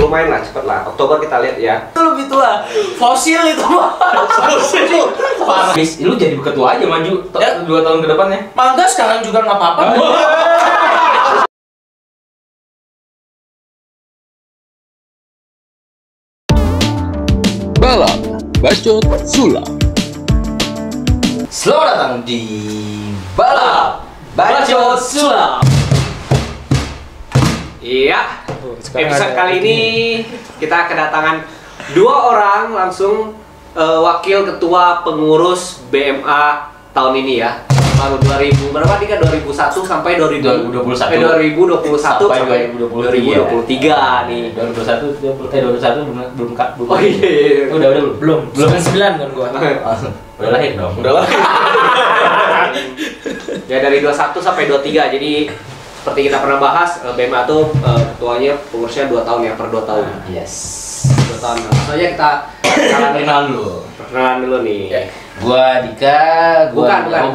lumayan lah, cepet lah. Oktober kita lihat ya. Itu lebih tua, fosil itu mah. Parah. Lu jadi ketua aja maju 2 tahun ke depannya. Mangga sekarang juga nggak apa-apa. Balap Bacot Sulap. Selamat datang di Balap Bacot Sulap. Iya. Episode kali ini kita kedatangan 2 orang langsung wakil ketua pengurus BMA tahun ini ya. Baru 2000 berapa nih kan 2001 sampai 2021 sampai 2023 nih. 2021 belum Oh iya. Udah belum 9 kan gua. udah lahir dong. Udah lah. Ya dari 21 sampai 23. Jadi seperti kita pernah bahas, BMA tuh ketuanya pengurusnya 2 tahun ya, per 2 tahun. Yes. 2 tahun. Langsung aja kita perkenalan dulu nih. Ya. Gua Dika, bukan gua.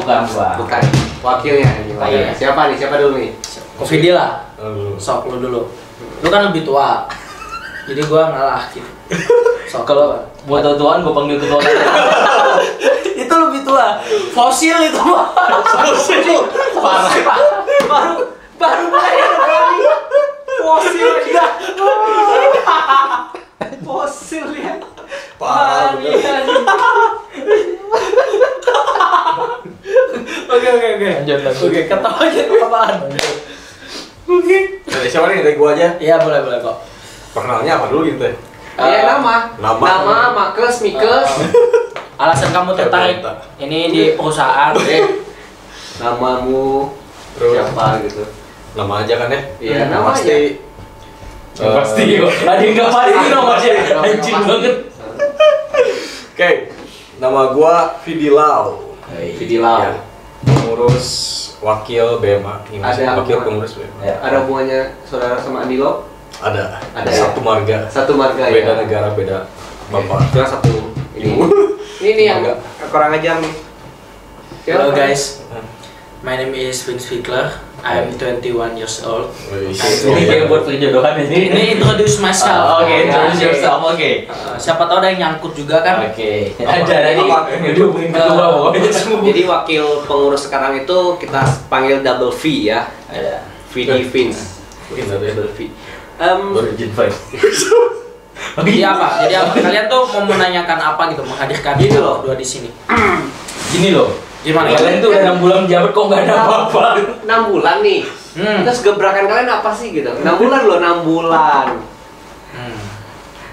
Bukan. Wakilnya ini. Iya. Siapa nih? Siapa dulu nih? Covid lah. Sok lu dulu. Lu kan lebih tua. Jadi gua ngalah gitu. Sok Kalau buat tuan gua panggil ketua aja. itu lebih tua. Fosil itu mah. Fosil. Parah. Baru lahir kali. Fosil dia. Fosil ya. Parah. Oke. Oke, ketawa aja apaan? Oke. Dari siapa nih? Dari gua aja. Iya, boleh kok. Perkenalnya apa dulu gitu? Iya, nama, Nama. Makes. Alasan kamu tertarik ini di perusahaan? Namamu Terus siapa gitu? nama aja kan ya? Iya, Nama nama pasti. Pasti kok. Ada yang enggak pasti nomornya. Anjing banget. Oke. Nama gua Fidilau. Fidilau. Ya. Pengurus wakil BMA. Ada wakil hubungan- pengurus BMA. Ya. Ada hubungannya saudara sama Andilo? Ada. Ada ya? Satu marga. Satu marga ya? Beda negara, beda bapak. Cuma satu ini. Ini nih yang kurang ajar nih. Hello guys, my name is Vince Fickler. I'm 21 years old. Ini kayak buat perjodohan ini. Ini introduce myself. Oke, introduce yourself. Oke. Siapa tahu ada yang nyangkut juga kan? Oke. Ada lagi. Hubungin ketua pokoknya semua. Jadi wakil pengurus sekarang itu kita panggil double V ya. Ada. VD Vince. Double V. Origin 5. Jadi apa? Kalian tuh mau menanyakan apa gitu, menghadirkan Gitu loh. dua di sini. Gini loh. Gimana? Kalian tuh udah 6 bulan jabat kok nggak ada apa-apa. 6 bulan nih. Terus gebrakan kalian apa sih gitu? 6 bulan loh, 6 bulan.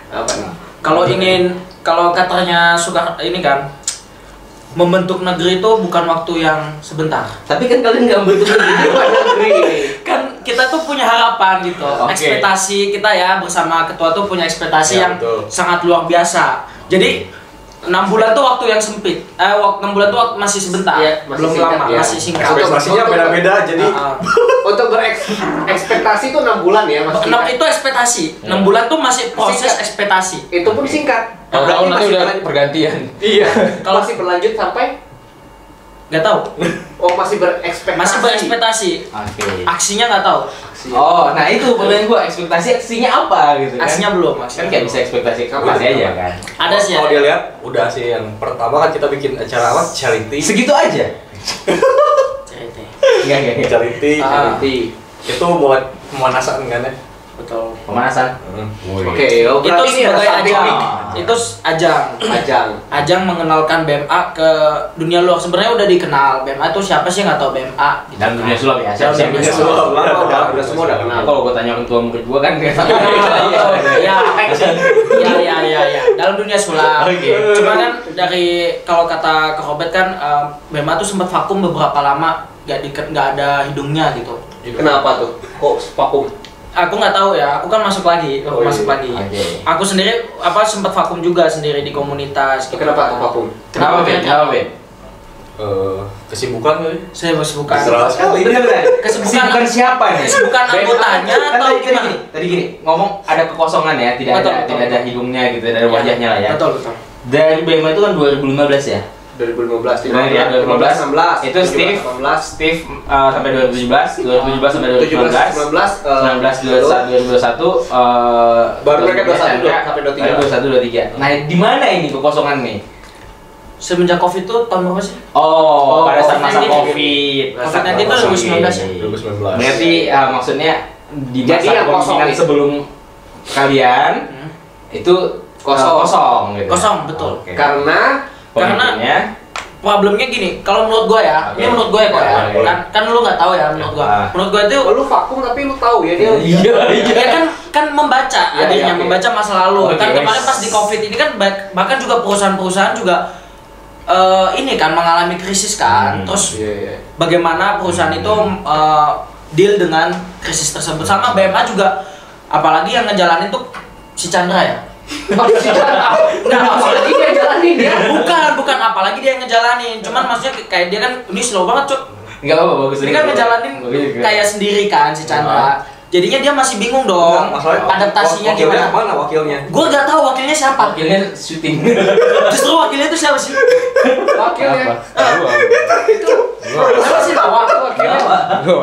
Apa nih? Kalau katanya suka ini kan, membentuk negeri itu bukan waktu yang sebentar. Tapi kan kalian nggak bentuk Negeri. Kan kita tuh punya harapan gitu. Oke. Ekspektasi kita ya bersama ketua tuh punya ekspektasi Ya, yang betul. sangat luar biasa. Jadi 6 bulan tuh waktu yang sempit. 6 bulan tuh masih sebentar. Iya, masih belum singkat, lama, ya. masih singkat. Ekspektasinya beda-beda jadi Untuk berekspektasi itu 6 bulan ya Mas. 6 itu ekspektasi. 6 bulan tuh masih proses Singkat. ekspektasi. Itu pun singkat. Tahun Berarti nanti masih udah berlanjut. pergantian. Iya. Kalau- Kalau masih berlanjut sampai Nggak tahu. oh masih berekspektasi. Masih berekspektasi. Oke. Aksinya nggak tahu. Oh, nah itu pertanyaan gua, ekspektasi aksinya apa gitu kan? Aksinya belum. Kan kayak bisa ekspektasi Apa? ekspektasi aja kan. Ada sih. kalau ada. dia lihat udah sih yang pertama kan kita bikin acara apa? Charity. Segitu aja. Cerita. Enggak. Charity. Charity. Itu mulai pemanasan kan ya? Betul. Pemanasan. Oke, oh, Itu berarti ini ada sebagai satu ajang. teknik. Itu ajang. Ajang mengenalkan BMA ke dunia luar. Sebenarnya udah dikenal BMA itu siapa sih yang nggak tahu BMA gitu. Dalam dunia sulap ya. Dalam Siap-siap dunia sulap. Lama udah semua udah kenal. Kalau gua tanya ketua murid gua kan kayak Iya, iya. Dalam dunia sulap. Oke. Cuma kan dari kalau kata Kak Robert kan BMA tuh sempat vakum beberapa lama, nggak ada hidungnya gitu. Kenapa tuh? Kok vakum? Aku nggak tahu ya. Aku kan masuk lagi, Oh, iya. masuk lagi. Oke. Aku sendiri sempat vakum juga sendiri di komunitas. Gitu. Kenapa tuh vakum? Kenapa Ben? Kenapa Ben? Kesibukan kali. Saya bukan. Terserah sekali. Kesibukan siapa nih? Kesibukan anggotanya Kan atau tadi gimana? gini, ngomong ada kekosongan ya, tidak Betul, ada betul, tidak ada betul. hidungnya gitu, tidak ada wajahnya lah ya. Betul. Dari BMA itu kan 2015 ya. 2015, 2015, 16, itu Steve 18, sampai 2017 sampai 2019, 2021 baru mereka 21 sampai 23. Nah, di mana ini kekosongan nih? Semenjak Covid itu tahun berapa sih? Pada saat masa Covid. Covid-19 itu 2019 ya? 2019. Berarti maksudnya di Jadi masa yang kosong kepemimpinan itu. sebelum kalian itu kosong gitu. Kosong, betul. Oke. Karena Pemimpinnya Problemnya gini, kalau menurut gue ya, Oke. ini menurut gue ya kok ya, Oke. kan lu nggak tahu ya menurut gue. Menurut gue itu lu vakum tapi lu tahu ya dia. ya kan membaca Iya, adanya, iya, oke. membaca masa lalu. Oke, Kan kemarin guys. pas di Covid ini kan bahkan juga perusahaan-perusahaan juga ini kan mengalami krisis kan. Terus Iya. bagaimana perusahaan itu deal dengan krisis tersebut, sama BMA juga, apalagi yang ngejalanin tuh si Chandra ya. Enggak, maksudnya dia jalanin dia. Bukan, apalagi dia yang ngejalanin. Cuman maksudnya kayak dia kan ini slow banget, Cuk. enggak apa-apa, bagus. Ini kan ngejalanin kayak sendiri kan si Chandra. Jadinya dia masih bingung dong. Masalahnya Adaptasinya wakilnya gimana? mana wakilnya? Gue gak tahu wakilnya siapa. Wakilnya syuting. Justru wakilnya itu siapa sih? Wakilnya itu Siapa sih Nawa? wakilnya.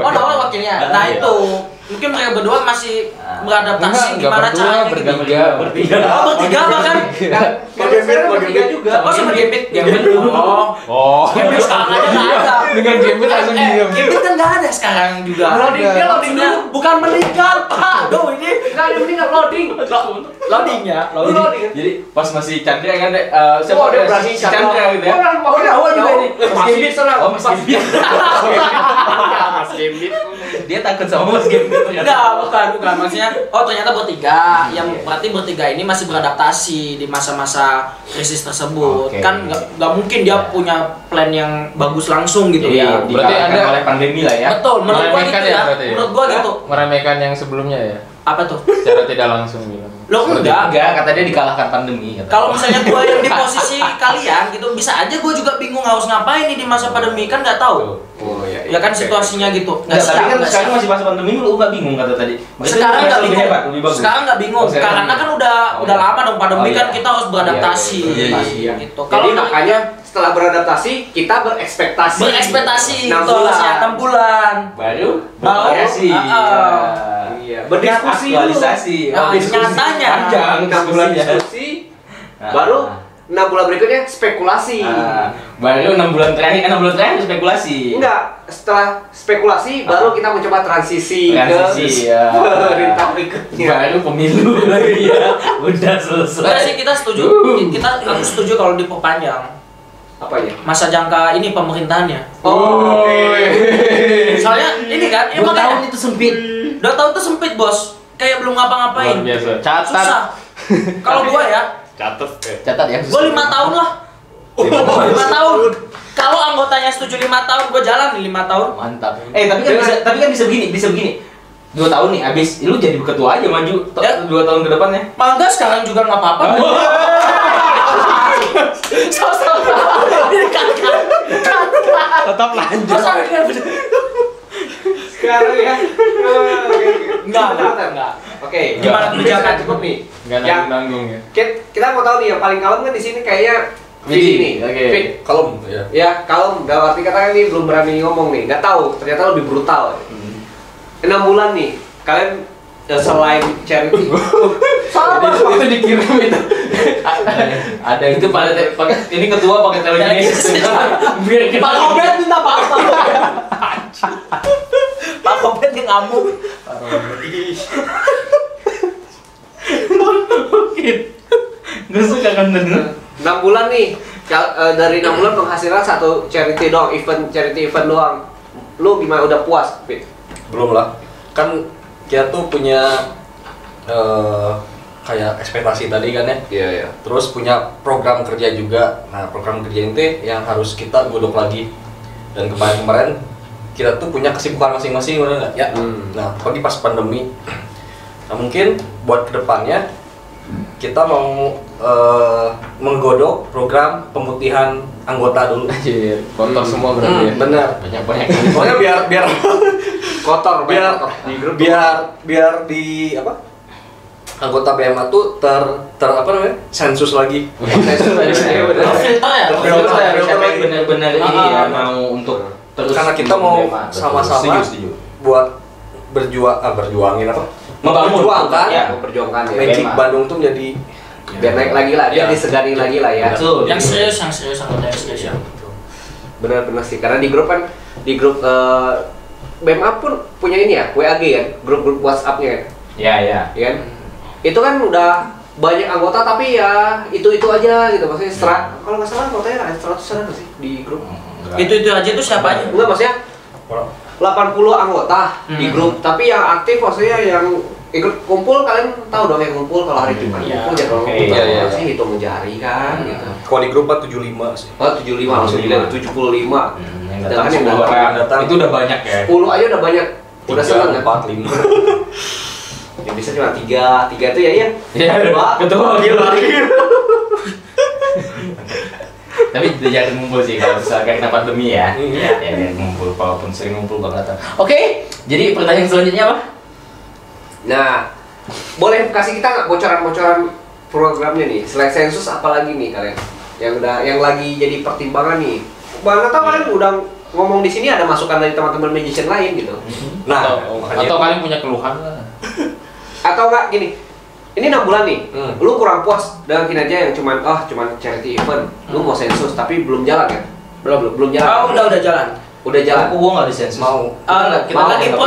Oh, Nawa wakilnya. Nah itu mungkin mereka berdua masih beradaptasi gimana caranya gitu. Bertiga. Oh, bertiga bahkan. Bertiga juga. Oh, sama Gambit. Oh. Gambit sekarang aja nggak ada. Dengan Gambit langsung diam. Gambit kan nggak ada sekarang juga. Loading dulu. Bukan meninggal, Pak. Aduh, ini Enggak ada meninggal loading. loading ya. Loading. Jadi pas masih Chandra kan siapa Oh, dia ada berani si Chandra gitu ya. Nawa juga ini. Mas Gambit senang. Oh, Mas Gambit. Mas Gambit. Dia takut sama Mas Gambit. Enggak, bukan. Maksudnya, ternyata bertiga. Yang berarti bertiga ini masih beradaptasi di masa-masa krisis tersebut. Oke. Kan nggak mungkin dia punya plan yang bagus langsung gitu ya. Berarti Anda- oleh pandemi lah ya. Betul, menurut gua meremehkan gitu ya. berarti ya? Menurut gua gitu. Meremehkan yang sebelumnya ya, Apa tuh? secara tidak langsung gitu. Lo enggak. Kata dia dikalahkan pandemi. Kata. Kalau misalnya gua yang di posisi kalian gitu, bisa aja gua juga bingung harus ngapain nih di masa pandemi, kan nggak tahu. Oh iya. Ya kan situasinya gitu. Nggak, tapi kan nggak sekarang siap. masih masa pandemi lu nggak bingung kata tadi. Berarti Sekarang lu nggak lebih bingung. hebat, lebih bagus. Sekarang nggak bingung Oh, sekarang karena kan udah lama dong pandemi, Oh, iya. kan kita harus beradaptasi. Iya. Gitu. Jadi makanya setelah beradaptasi kita berekspektasi. berekspektasi 6 betul, bulan. harusnya 6 bulan. Baru Baru, bervariasi. Iya, berdiskusi dulu. Aktualisasi. Nah, nyatanya. panjang 6 bulan diskusinya. diskusi, baru 6 bulan berikutnya spekulasi. Baru 6 bulan terakhir, 6 bulan terakhir spekulasi. Enggak, setelah spekulasi baru kita mencoba transisi Transisi, ke ya. pemerintah berikutnya. Baru pemilu lagi ya. Udah selesai. Sebenarnya sih kita setuju. Kita setuju kalau diperpanjang Apanya? masa jangka ini pemerintahannya. Oh, oke. Soalnya ini kan, 2 tahun itu sempit. 2 tahun tuh sempit, Bos. Kayak belum ngapa-ngapain. Luar biasa. Catat. Susah. Kalau gua ya, Catet ya. Catat ya. gua 5 tahun lah. 5 tahun. Kalau anggotanya setuju 5 tahun, gua jalan nih 5 tahun. Mantap. Tapi kan bisa begini. 2 tahun nih abis lu jadi ketua aja maju 2 tahun ke depannya. Mangga sekarang juga nggak apa-apa. Tetap lanjut. Sekarang ya. Enggak. Oke, Gimana kebijakan? cukup nih. Enggak Yang nanggung ya. kita mau tahu nih yang paling kalem kan di sini kayaknya Vidi nih. Oke. Fit. Kalem ya. Ya, kalem. Dalam arti kata ini belum berani ngomong nih. Nggak tahu, ternyata lebih brutal. 6 bulan nih, kalian selain charity. Itu dikirim itu. Ada itu pakai ini ketua pakai telekinesis. Biar kita Pak Kobet minta maaf. Pak Kobet yang ngamuk. Gue suka kan bener. 6 bulan nih. Dari 6 bulan menghasilkan satu charity doang, charity event doang. Lu gimana, udah puas, Fit? Belum lah. Kan kita tuh punya kayak ekspektasi tadi kan ya. Iya. Terus punya program kerja juga. Nah, program kerja ini yang harus kita godok lagi. Dan kemarin-kemarin kita tuh punya kesibukan masing-masing, bener nggak? Ya. Nah, apalagi pas pandemi. Nah, mungkin buat kedepannya kita mau menggodok program pemutihan anggota dulu. Anjir, kotor semua berarti ya. Bener. Banyak-banyak. Pokoknya biar Kotor, biar kotor. Di grup biar di apa? anggota BMA tuh ter apa namanya? Sensus lagi. Filter ya? Siapa yang benar-benar ini ya mau untuk terus Karena kita mau BMA. sama-sama Setuju. buat berjuangin apa? Memperjuangkan Ya. memperjuangkan ya. Magic BMA. Bandung tuh jadi Biar naik lagi lah, biar Ya. disegani lagi lah ya. Betul. Yang serius anggota yang serius ya. Benar-benar sih, karena di grup kan, di grup BMA pun punya ini ya, WAG kan, grup-grup WhatsApp-nya kan, Ya, ya. ya kan? Itu kan udah banyak anggota tapi ya itu aja gitu, maksudnya kalau nggak salah anggotanya ada 100-an nggak sih di grup? Itu aja tuh siapa aja? Enggak, maksudnya 80 anggota di grup, tapi yang aktif maksudnya yang ikut kumpul, kalian tahu dong yang kumpul kalau hari Jumat Iya. kumpul jadwal Oke, kumpul, iya, iya. sih hitung jari kan gitu. kalau di grup 75 sih. Oh 75 langsung dilihat 75. Yang Sedangkan datang yang 10 datang- orang. datang. Itu udah banyak ya. 10 aja udah banyak, udah seneng kan? 4, 5. Yang bisa cuma 3 itu ya iya. Iya, ketua Tapi jangan ngumpul sih kalau misalkan kita pandemi ya. Iya. Ya, ngumpul walaupun sering ngumpul banget. Oke, jadi pertanyaan selanjutnya apa? Nah, boleh kasih kita nggak bocoran-bocoran programnya nih? Selain sensus apalagi nih kalian? Yang lagi jadi pertimbangan nih. Mana tahu kalian udah ngomong di sini ada masukan dari teman-teman magician lain gitu. Nah, atau, makanya atau itu. kalian punya keluhan lah. Atau enggak gini. Ini 6 bulan nih. Hmm. Lu kurang puas dengan kinerja yang cuman charity event. Lu mau sensus tapi belum jalan kan? Belum jalan. Oh, udah jalan. Udah jalan. Aku gua nggak disensus. Mau Kita Mau, lagi tapi-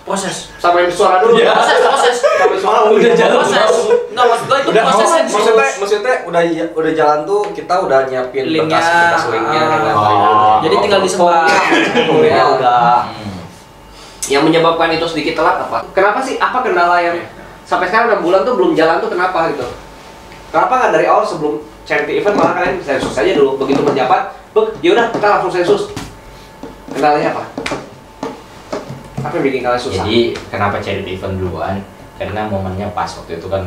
proses. Sampai suara dulu. Iya. Proses. Sampai suara Udah jalan. Proses. Enggak, maksud gua itu udah proses maksudnya udah jalan tuh kita udah nyiapin Linknya, bekas linknya kan. Oh. Jadi tinggal disebar. Ya udah. Hmm. Yang menyebabkan itu sedikit telat apa? Kenapa sih? Apa kendala yang sampai sekarang 6 bulan tuh belum jalan tuh kenapa gitu? Kenapa nggak dari awal sebelum charity event malah kalian sensus aja dulu, begitu menjabat, ya udah kita langsung sensus. Kendalanya apa? Apa yang bikin kalian susah? Jadi kenapa charity event duluan? Karena momennya pas waktu itu kan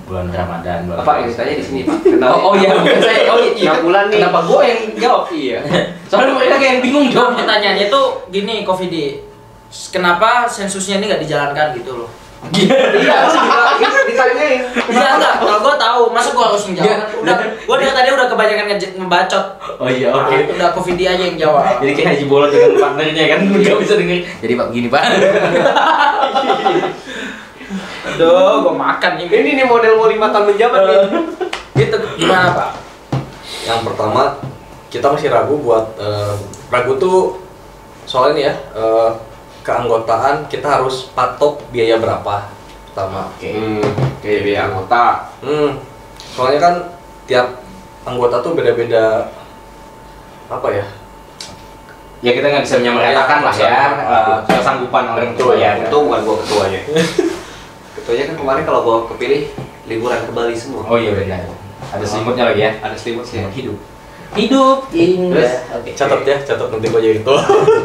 bulan Ramadan. Bulan Apa yang ditanya di sini Pak? Kendalanya? Oh iya, bukan saya. Oh iya. 6 bulan nih. Kenapa gua yang jawab? Iya. Soalnya mereka kayak yang bingung Jawab jawab. pertanyaannya tuh gini, Covid. Kenapa sensusnya ini nggak dijalankan gitu loh? Iya, ditanyain. Iya enggak, kalau gua tahu, masa gua harus yang jawab? Gua dari tadi udah kebanyakan ngebacot. Oh iya, oke. Udah Covid aja yang jawab. Jadi kayak Haji Bolot dengan partnernya kan nggak bisa denger. Jadi Pak begini Pak. Aduh, gua makan ini. Ini nih model mau 5 tahun menjabat nih. Gitu gimana, Pak? Yang pertama kita masih ragu buat ragu tuh soal ini ya keanggotaan kita harus patok biaya berapa pertama. Kayak biaya anggota. Soalnya kan tiap anggota tuh beda-beda apa ya? Ya kita nggak bisa menyamaratakan lah ya kesanggupan orang tua ya. Itu bukan gua ketuanya. Ketuanya kan kemarin kalau gua kepilih liburan ke Bali semua. Oh iya benar. Ada selimutnya lagi ya. Ada selimutnya. Hidup indah. Terus? Oke. Catat nanti gua jadi itu.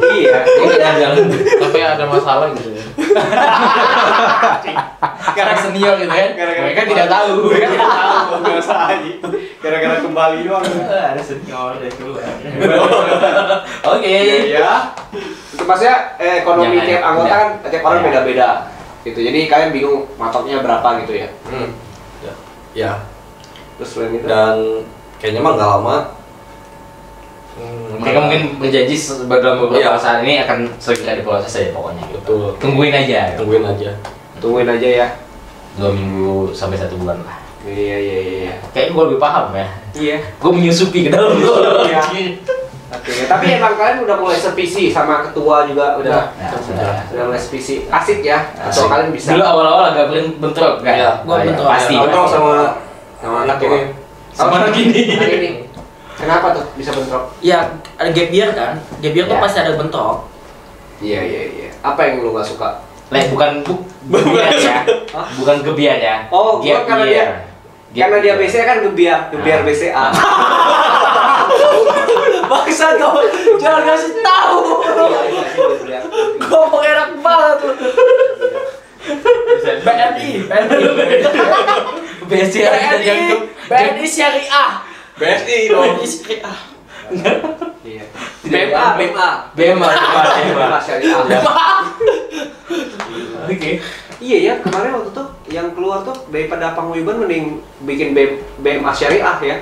Iya. Ini kan jalan. Tapi ada masalah gitu ya. Karena senior gitu kan. Mereka tidak tahu. Mereka tidak tahu biasa aja. Gara-gara kembali doang. Ada senior dari keluar. Oke. Ya. Itu maksudnya ekonomi Jangan, tiap anggota ya. kan tiap orang Ya. beda-beda. Gitu. Jadi kalian bingung matoknya berapa gitu ya. Ya. Terus selain itu Dan kayaknya mah nggak lama. Mereka mungkin berjanji dalam beberapa Iya. saat ini akan segera diproses aja pokoknya. Gitu. Betul. Tungguin aja. Tungguin aja. tungguin aja ya. 2 minggu sampai 1 bulan lah. Iya. Kayaknya gue lebih paham ya. Iya. Gue menyusupi ke dalam Iya. Oke, tapi emang kalian udah mulai sevisi sama ketua juga udah Nah, sudah. mulai sevisi. Asik ya. Ketua Asik. kalian bisa. Dulu awal-awal agak bentrok kan? Iya, gua bentrok. Pasti. Nongkrong sama sama anak ketua. ini. Sama anak ini. Anak ini. Kenapa tuh bisa bentrok? Ya, ada gap year kan? Gap year tuh Ya. pasti ada bentrok. Iya. Apa yang lu gak suka? Bukan gebiar ya. Bukan gebiar ya. Oh, gua Gap karena year. Karena dia BCA kan gebiar BCA. Bangsat kau, jangan kasih tahu. Ngomong enak banget lu. BNI, BNI Syariah. BSI dong. BNI Syariah. Iya. BMA. BMA. Syariah. Oke. Iya ya, kemarin waktu itu yang keluar tuh daripada paguyuban mending bikin BMA syariah ya.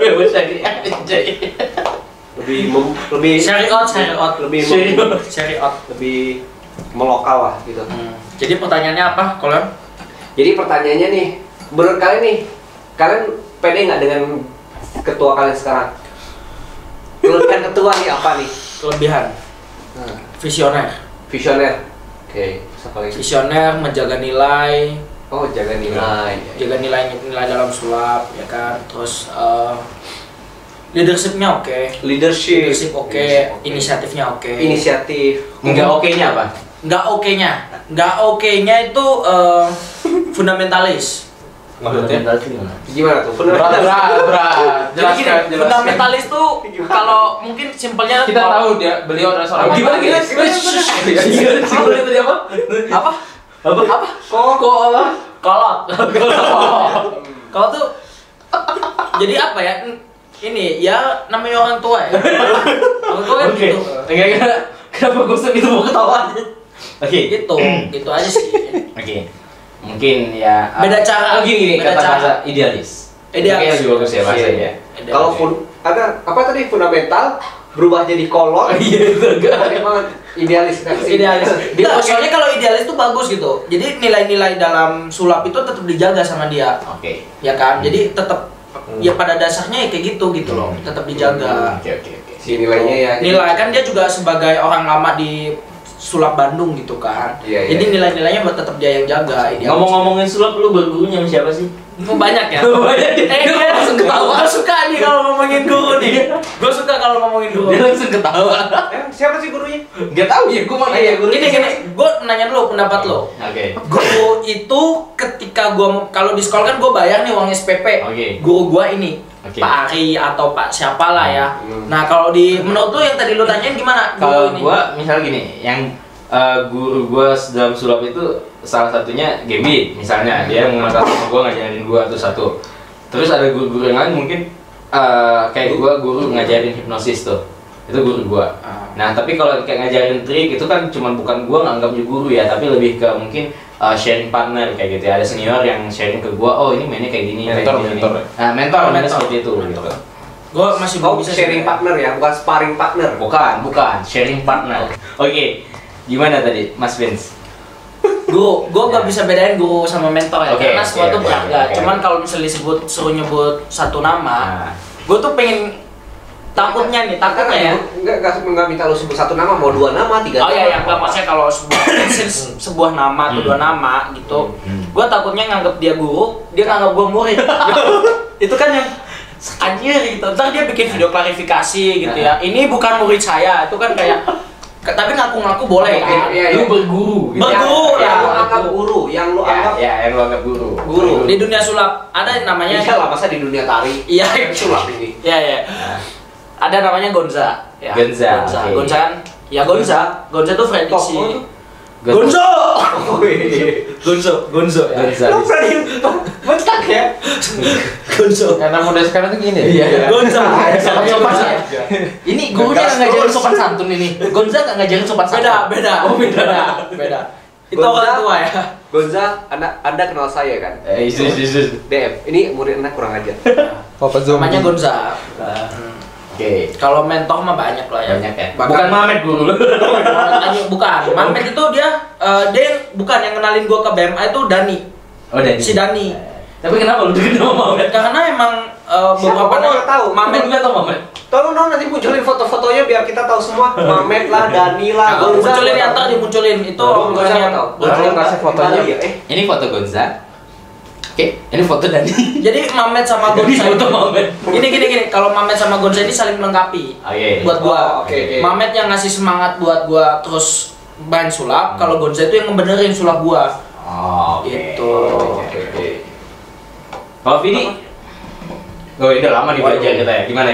BMA syariah anjay. Lebih syariat, lebih melokal lah gitu. Jadi pertanyaannya apa, Kolon? Jadi pertanyaannya nih, menurut kalian nih, kalian pede nggak dengan ketua kalian sekarang? Kelebihan ketua nih apa nih? Kelebihan. Visioner. Oke, siapa lagi? Visioner, menjaga nilai. Oh, jaga nilai. Jaga nilai dalam sulap, ya kan. Terus leadershipnya oke. Leadership oke. Inisiatifnya oke. Enggak oke-nya apa? Nggak oke-nya itu fundamentalis. Maksudnya Gimana tuh? Berat. Jadi gini, fundamentalis tuh kalau mungkin simpelnya Kita tahu beliau adalah seorang Gimana? Tadi apa? Apa? Kolot. Kalau tuh jadi apa ya? Ini ya namanya orang tua ya. Orang tua kan gitu. Kenapa gue itu mau ketawa? Oke. Gitu aja sih. Oke. Mungkin ya Beda cara. Gini Beda kata cara. bahasa idealis. Idealis. Kayaknya lebih bagus ya bahasanya. Kalau ada apa tadi fundamental berubah jadi kolot. Iya itu enggak. Emang idealis kan sih? Idealis. Soalnya kalau idealis tuh bagus gitu. Jadi nilai-nilai dalam sulap itu tetap dijaga sama dia. Oke. Ya kan? Jadi tetap ya pada dasarnya ya kayak gitu loh. Tetap dijaga. Oke. Si nilainya ya. Nilai kan dia juga sebagai orang lama di sulap Bandung gitu kan. Iya. Jadi nilai-nilainya buat tetap dia yang jaga. Ngomong-ngomongin sulap, lu bergurunya sama siapa sih? Banyak ya. Dia langsung ketawa. Gue suka nih kalau ngomongin guru nih. Gue suka kalau ngomongin guru. Dia langsung ketawa. Siapa sih gurunya? Gak tahu ya, gue mau nanya guru. Gini, gue nanya dulu pendapat lo. Oke. Guru itu ketika gue kalau di sekolah kan gue bayar nih uang SPP. Oke. Guru gue ini Oke. Pak Ari atau Pak siapa lah ya. Nah kalau menurut lo yang tadi lo tanyain gimana? Kalau Guru ini? gue misalnya gini, yang guru gue dalam sulap itu salah satunya Gembit misalnya, dia mengenalkan sama gue, ngajarin gue tuh satu. Terus ada guru-guru yang lain mungkin kayak gue guru ngajarin hipnosis tuh, itu guru gue. Nah tapi kalau kayak ngajarin trik itu kan cuman bukan gue nganggapnya guru ya, tapi lebih ke mungkin sharing partner kayak gitu ya. Ada senior yang sharing ke gue, oh ini mainnya kayak gini, Mentor. Nah mentor seperti itu gitu. Gue masih belum bisa sharing partner ya, bukan sparring partner. Bukan sharing partner. Oke. Gimana tadi Mas Vince? Gue nggak bisa bedain guru sama mentor ya, Oke, karena semua tuh oke, berharga. oke. Cuman kalau misalnya suruh nyebut satu nama, gue tuh pengen takutnya ya. Enggak minta lu sebut satu nama, mau 2 nama, 3 nama. Oh iya, yang maksudnya kalau sebuah nama atau 2 nama gitu, gue takutnya nganggap dia guru, dia nganggap gue murid. Itu kan yang anjir gitu. Ntar dia bikin video klarifikasi gitu ya. Ini bukan murid saya, itu kan kayak tapi ngaku-ngaku boleh kan? Lu berguru. Berguru yang lu anggap guru, yang lu anggap yang lu anggap guru. Di dunia sulap ada namanya. Iya lah, masa di dunia tari. Iya, sulap ini. Iya. Ada namanya Gonza. Ya. Gonza. Gonza kan? Ya Gonza. Gonza tuh prediksi. Gonzo. Gonzo. Lu berani bentak ya? Gonzo. Karena muda sekarang tuh gini ya. Iya. Gonza. Sopan ini gurunya nggak ngajarin sopan santun ini. Gonza nggak ngajarin sopan santun. Beda. Beda. Itu orang tua ya. Gonza, anda kenal saya kan? DM, ini murid anda kurang ajar. Papa zombie. Namanya Gonza. Oke. Kalau mentor mah banyak lah ya. Banyak ya. Bahkan- Bukan Mamet guru. Bukan. Mamet itu dia bukan yang kenalin gua ke BMA itu Dani. Oh Dani. Si Dani. Tapi kenapa lu bikin nama Mamet? Karena emang beberapa nggak tahu? Mamet nggak tau Mamet. Tolong dong nanti munculin foto-fotonya biar kita tahu semua. Mamet lah, Dani lah, Gonza. Munculin ya, ntar dimunculin itu Gonza orang yang tahu. Tolong kasih fotonya. Ini foto Gonza. Oke, ini foto Dani. Jadi Mamet sama Jadi Gonza foto Mamet. Gini, kalau Mamet sama Gonza ini saling melengkapi. Oke. Buat gua. Oke. Mamet yang ngasih semangat buat gua terus main sulap, kalau Gonza itu yang ngebenerin sulap gua. Oh, oke. Gitu. Oke. Kalau Vini? Oh, ini udah lama nih belajar kita ya. Gimana?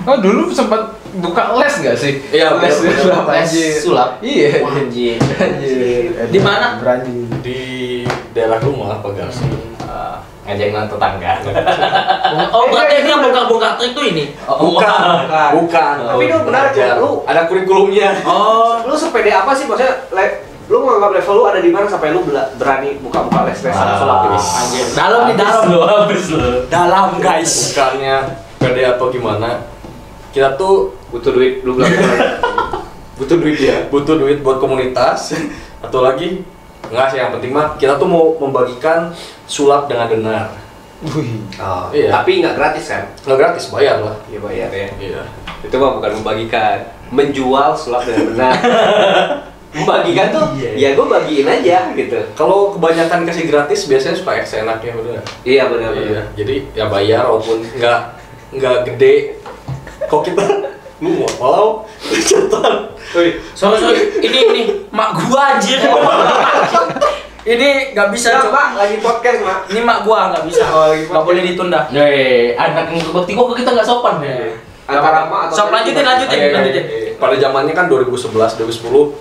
Oh dulu sempat buka les nggak sih? Iya, les bener. sulap Les anjir. sulap? Iya. Wah, anjir. Anjir. Di mana? Berani. Di daerah rumah Pagarsi. Ngajarin tetangga. Oh, berarti yang bongkar-bongkar trik tuh ini. Bukan. Tapi itu benar Belajar. lu ada kurikulumnya. Oh, lu sepede apa sih maksudnya Lu nganggap level lu ada di mana sampai lu berani buka-buka les-lesan sulap ini? Anjir. Dalam nih, dalam. Habis lo. Dalam, guys. Bukannya pede atau gimana, kita tuh Butuh duit, lu bilang butuh duit ya? butuh duit buat komunitas. Atau lagi enggak sih, yang penting mah kita tuh mau membagikan sulap dengan benar. Wih. Oh, Iya. Tapi nggak gratis kan? Nggak gratis, bayar lah. Iya bayar ya. Iya. Itu mah bukan membagikan, menjual sulap dengan benar. Membagikan tuh, ya gue bagiin aja gitu. Kalau kebanyakan kasih gratis biasanya suka enaknya udah. Iya benar. Iya. Jadi ya bayar walaupun nggak gede. Kok kita lu mau walau cetan. Sorry. Ini mak gua anjir. Ini nggak bisa Coba lagi podcast mak. Ini mak gua nggak bisa. Nggak boleh ditunda. Anak yang berbakti kok kita nggak sopan ya. Antara mak atau Sok lanjutin. Pada zamannya kan 2011, 2010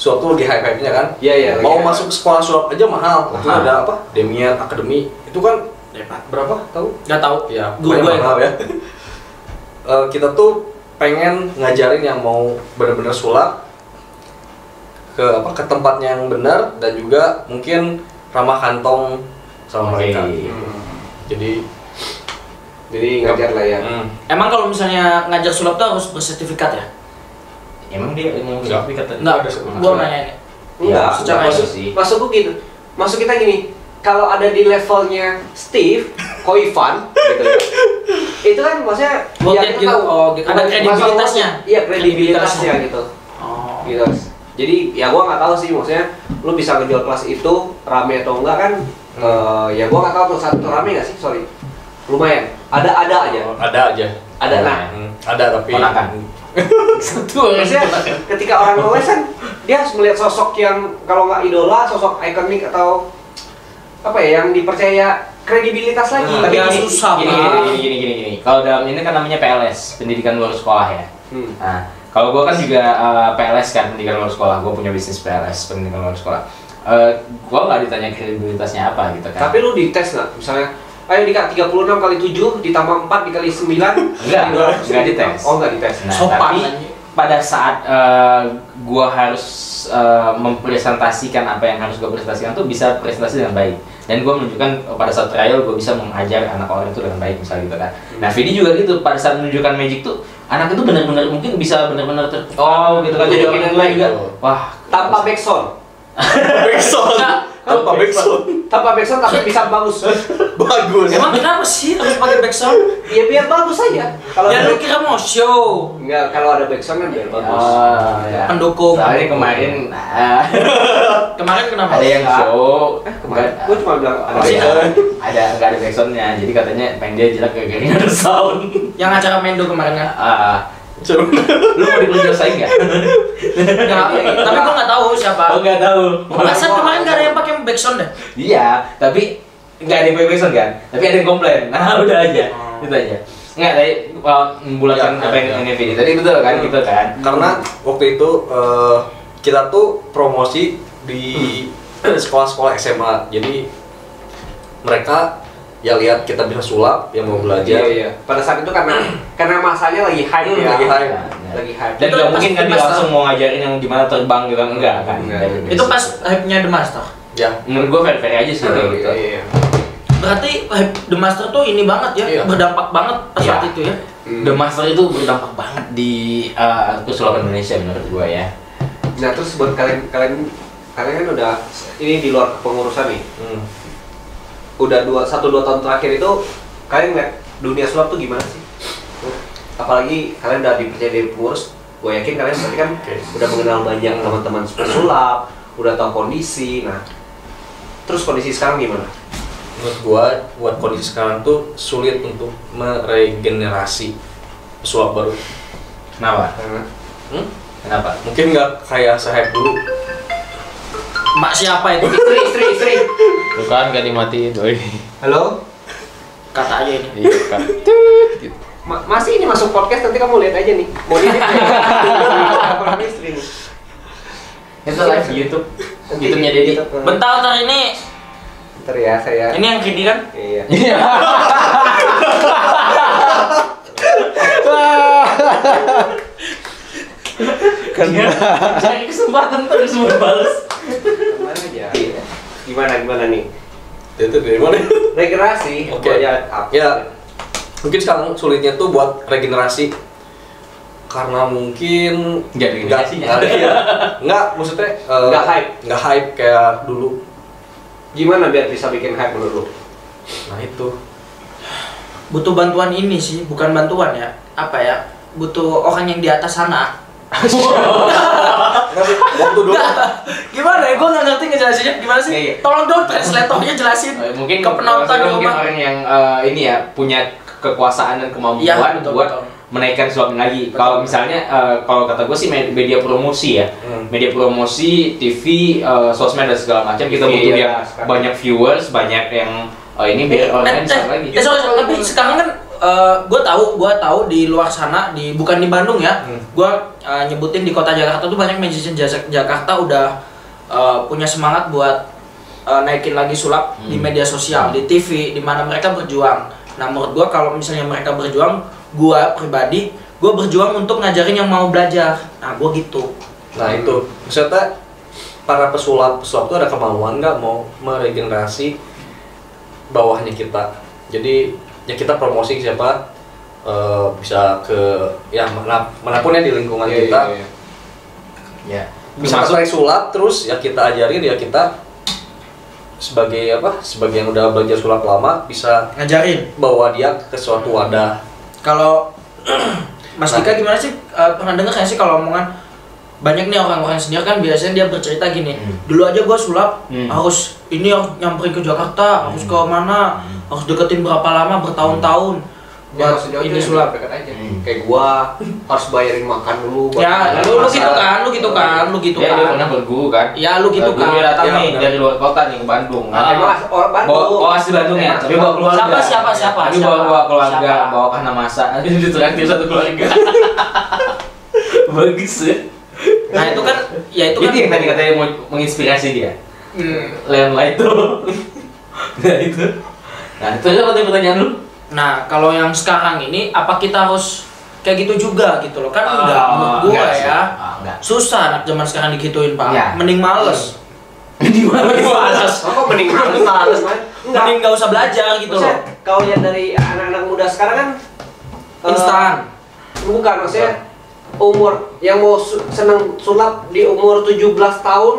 sulap tuh lagi hype-nya kan. Iya. Mau masuk sekolah sulap aja mahal. Itu ada apa? Demian Academy. Itu kan berapa? Tahu? Nggak tahu. Ya, Gua lumayan yang mahal ya. Kita tuh pengen ngajarin yang mau benar-benar sulap ke tempatnya yang benar dan juga mungkin ramah kantong sama mereka. Jadi ngajar lah ya. Emang kalau misalnya ngajar sulap tuh harus bersertifikat ya? Emang dia mau Enggak. sertifikat? Nggak, ada. gua nanya ini. Enggak, secara maksud sih. maksudku gitu. Maksud kita gini, kalau ada di levelnya Steve, Koifan gitu ya. Itu kan maksudnya Oh, ya gitu. kita tahu Oh, gitu. Ada kredibilitasnya. Iya, kredibilitasnya gitu. Oh. Gitu. Jadi ya gua nggak tahu sih maksudnya lu bisa ngejual kelas itu rame atau enggak kan. Ya gua nggak tahu tuh satu rame nggak sih? Sorry. Lumayan. Ada aja. Ada aja. Ada nah. Ada tapi Ponakan. Satu Maksudnya ketika orang ngeles kan dia harus melihat sosok yang kalau nggak idola, sosok ikonik atau apa ya yang dipercaya kredibilitas lagi. Tapi Tapi gini, susah, gini. Kalau dalam ini kan namanya PLS, pendidikan luar sekolah ya. Hmm. Nah, kalau gua kan juga PLS kan, pendidikan luar sekolah. Gua punya bisnis PLS, pendidikan luar sekolah. Gua nggak ditanya kredibilitasnya apa gitu kan. Tapi lu dites nggak? Misalnya, ayo Dika 36 kali 7 ditambah 4 dikali 9. Enggak dites. Oh, enggak dites. Nah, Sopan, tapi anjing. pada saat gua harus mempresentasikan apa yang harus gua presentasikan tuh bisa presentasi dengan baik. Dan gua menunjukkan pada saat trial gua bisa mengajar anak orang itu dengan baik misalnya gitu kan. Nah, Vidi juga gitu pada saat menunjukkan magic tuh anak itu benar-benar mungkin bisa benar-benar gitu kan jadi orang tua juga. Wah, Tanpa backsound. backsound. Tanpa backsound. Tanpa backsound tapi bisa bagus. Bagus. Emang kenapa sih harus pakai backsound? Ya biar bagus aja. Kalau Ya ada lu kira mau show enggak, kalau ada backsound kan biar bagus. ya. pendukung. Soalnya kemarin Kemarin kenapa? ada yang show Kemarin gua cuma bilang Masih ada nggak ada backsoundnya, jadi katanya pengen dia jelek gara-gara nggak ada sound. Yang acara Mendo kemarin kan? Coba. Lu mau dikerjain nggak? Nggak, tapi gua nggak tahu siapa. Oh nggak tahu. Perasaan kemarin nggak ada yang pakai backsound deh. Iya, tapi nggak ada yang pakai backsound kan? Tapi ada yang komplain. Nah udah aja, itu aja. Nggak, tadi membulatkan Ya, apa yang ya. ini Vidi. Tadi betul kan, gitu kan? Karena waktu itu kita tuh promosi di sekolah-sekolah SMA. Jadi mereka ya lihat kita bisa sulap, yang mau belajar. Iya. Pada saat itu karena masanya lagi hype ya. Lagi hype. Lagi hype. Dan Itu nggak pas mungkin kan dia master. langsung mau ngajarin yang gimana terbang gitu kan? Enggak kan? Enggak. Dari Itu basic. pas hype-nya The Master. Ya. Menurut gua fair-fair aja sih kayak gitu. Iya. Berarti hype The Master tuh ini banget ya, Iya. berdampak banget pas Iya. saat itu ya. The Master itu berdampak banget di keseluruhan Indonesia menurut gua ya. Nah, terus buat kalian kan udah ini di luar kepengurusan nih. Udah 1-2 tahun terakhir itu kalian ngeliat dunia sulap tuh gimana sih? Apalagi kalian udah dipercaya dari pengurus, gue yakin kalian berarti kan udah mengenal banyak teman-teman sulap, udah tahu kondisi. Nah, terus kondisi sekarang gimana? Menurut gua buat kondisi sekarang tuh sulit untuk meregenerasi pesulap baru. Kenapa? Karena Kenapa? Mungkin nggak kayak se-hype dulu. Mak siapa itu? istri. Tuh kan gak dimatiin, doi. Halo? Kata aja ini. Iya kan. Masih ini masuk podcast, nanti kamu lihat aja nih. Mau ini apa istri nih? Itu live di YouTube. YouTube-nya Dedi. Bentar ini. Bentar ya, saya. Ini yang Kidi kan? Iya. Cari kesempatan terus mau balas. Kemana aja? Gimana nih? Itu dari mana? Regenerasi. Oke. Ya, mungkin sekarang sulitnya tuh buat regenerasi karena mungkin Nggak ada regenerasinya. Nggak, maksudnya nggak hype kayak dulu. Gimana biar bisa bikin hype menurut lu? Nah itu Butuh bantuan ini sih, bukan bantuan ya. Apa ya? Butuh orang yang di atas sana. waktu dulu Gimana ya? Gue nggak ngerti ngejelasinnya. Gimana sih? Iya. Tolong dong translatornya jelasin. Mungkin ke penonton di mungkin rumah. orang yang ini ya punya kekuasaan dan kemampuan Iya, betul, buat betul. menaikkan sulapnya lagi. Betul. Kalau misalnya kalau kata gue sih media promosi ya, media promosi, TV, sosmed dan segala macam kita TV, butuh ya, yang sekarang. banyak viewers, banyak yang ini biar orang bisa lagi. Sorry, tapi sekarang kan gue tahu di luar sana, bukan di Bandung ya. Gue nyebutin di kota Jakarta tuh banyak musician Jakarta udah punya semangat buat naikin lagi sulap di media sosial, di TV, di mana mereka berjuang. Nah menurut gue kalau misalnya mereka berjuang, gue pribadi gue berjuang untuk ngajarin yang mau belajar. Nah gue gitu. Nah itu, maksudnya para pesulap tuh ada kemauan nggak mau meregenerasi bawahnya kita. Jadi ya kita promosi siapa bisa ke ya manapun ya di lingkungan kita. Ya. Bisa masuk sulap terus ya kita ajarin ya kita sebagai sebagai yang udah belajar sulap lama bisa Ngajarin. bawa dia ke suatu wadah. Kalau Mas Dika gimana sih? Pernah dengar nggak sih kalau omongan banyak nih orang-orang senior kan biasanya dia bercerita gini, dulu aja gue sulap harus nyamperin ke Jakarta, harus ke mana, harus deketin berapa lama, bertahun-tahun buat ini sulap. dekat aja. Kayak gua harus bayarin makan dulu. Ya, lu gitu kan. Ya, dia pernah berguru kan? Ya, lu gitu kan. Guru datang Ya, nih benar. dari luar kota nih ke Bandung. Emang orang Bandung. Bawa asli Bandung ya, tapi bawa keluarga. Siapa? Tapi bawa keluarga, Siapa? bawa karena masa. Nanti ditraktir satu keluarga. Bagus ya. Nah, itu kan Itu yang tadi katanya mau menginspirasi dia. Leon itu. Nah itu. Nah itu apa tadi pertanyaan lu? Nah, kalau yang sekarang ini apa kita harus kayak gitu juga gitu loh? Kan enggak menurut gua enggak sih. ya. Enggak. Susah anak zaman sekarang digituin, Pak. Ya. Mending males. Di mana Males. Kok mending males, man? Mending nggak usah belajar gitu loh. Maksudnya, kalau lihat dari anak-anak muda sekarang kan Instan. bukan, maksudnya umur yang mau seneng sulap di umur 17 tahun,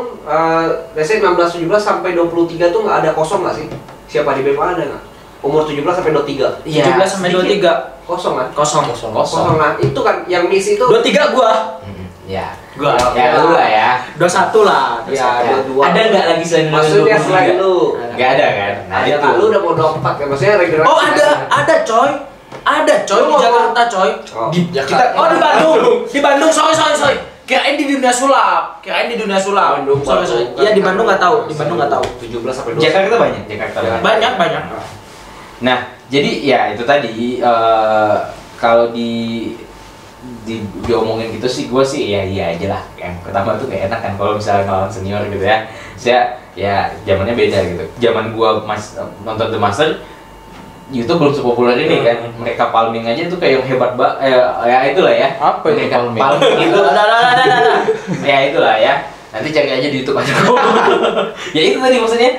biasanya 16, 17 sampai 23 tuh nggak ada kosong nggak sih? Siapa di BPA ada nggak? Umur 17 sampai 23 17 sampai 23 kosong kan? kosong. Kosong. Nah itu kan yang misi itu 23 gua. Ya. Gua. Ya lu lah ya. 21 lah. ya 22. Ada nggak lagi selain lu? Maksudnya selain lu? Nggak ada kan? Nah Ada itu. kan? Lu udah mau 24 kan? Maksudnya regenerasi. Oh, ada coy. Ada coy Lu di ngomong- Jakarta coy. Oh. Di Jakarta. Oh, di Bandung. Di Bandung, sorry. Kirain di dunia sulap. Bandung, Sorry. Iya, di Bandung nggak tahu. Di Bandung nggak tahu. 17 sampai 20. Jakarta banyak, Jakarta banyak. Banyak. Nah, jadi ya itu tadi kalau diomongin gitu sih, gue sih ya iya aja lah. Yang pertama tuh gak enak kan kalau misalnya ngelawan senior gitu ya. Saya ya zamannya beda gitu. Zaman gue nonton The Master, YouTube belum sepopuler ini kan. Mereka palming aja tuh kayak yang hebat ya itulah ya. Apa itu Mereka palming? itu. Ya itulah ya. Nanti cari aja di YouTube aja. Ya itu tadi maksudnya.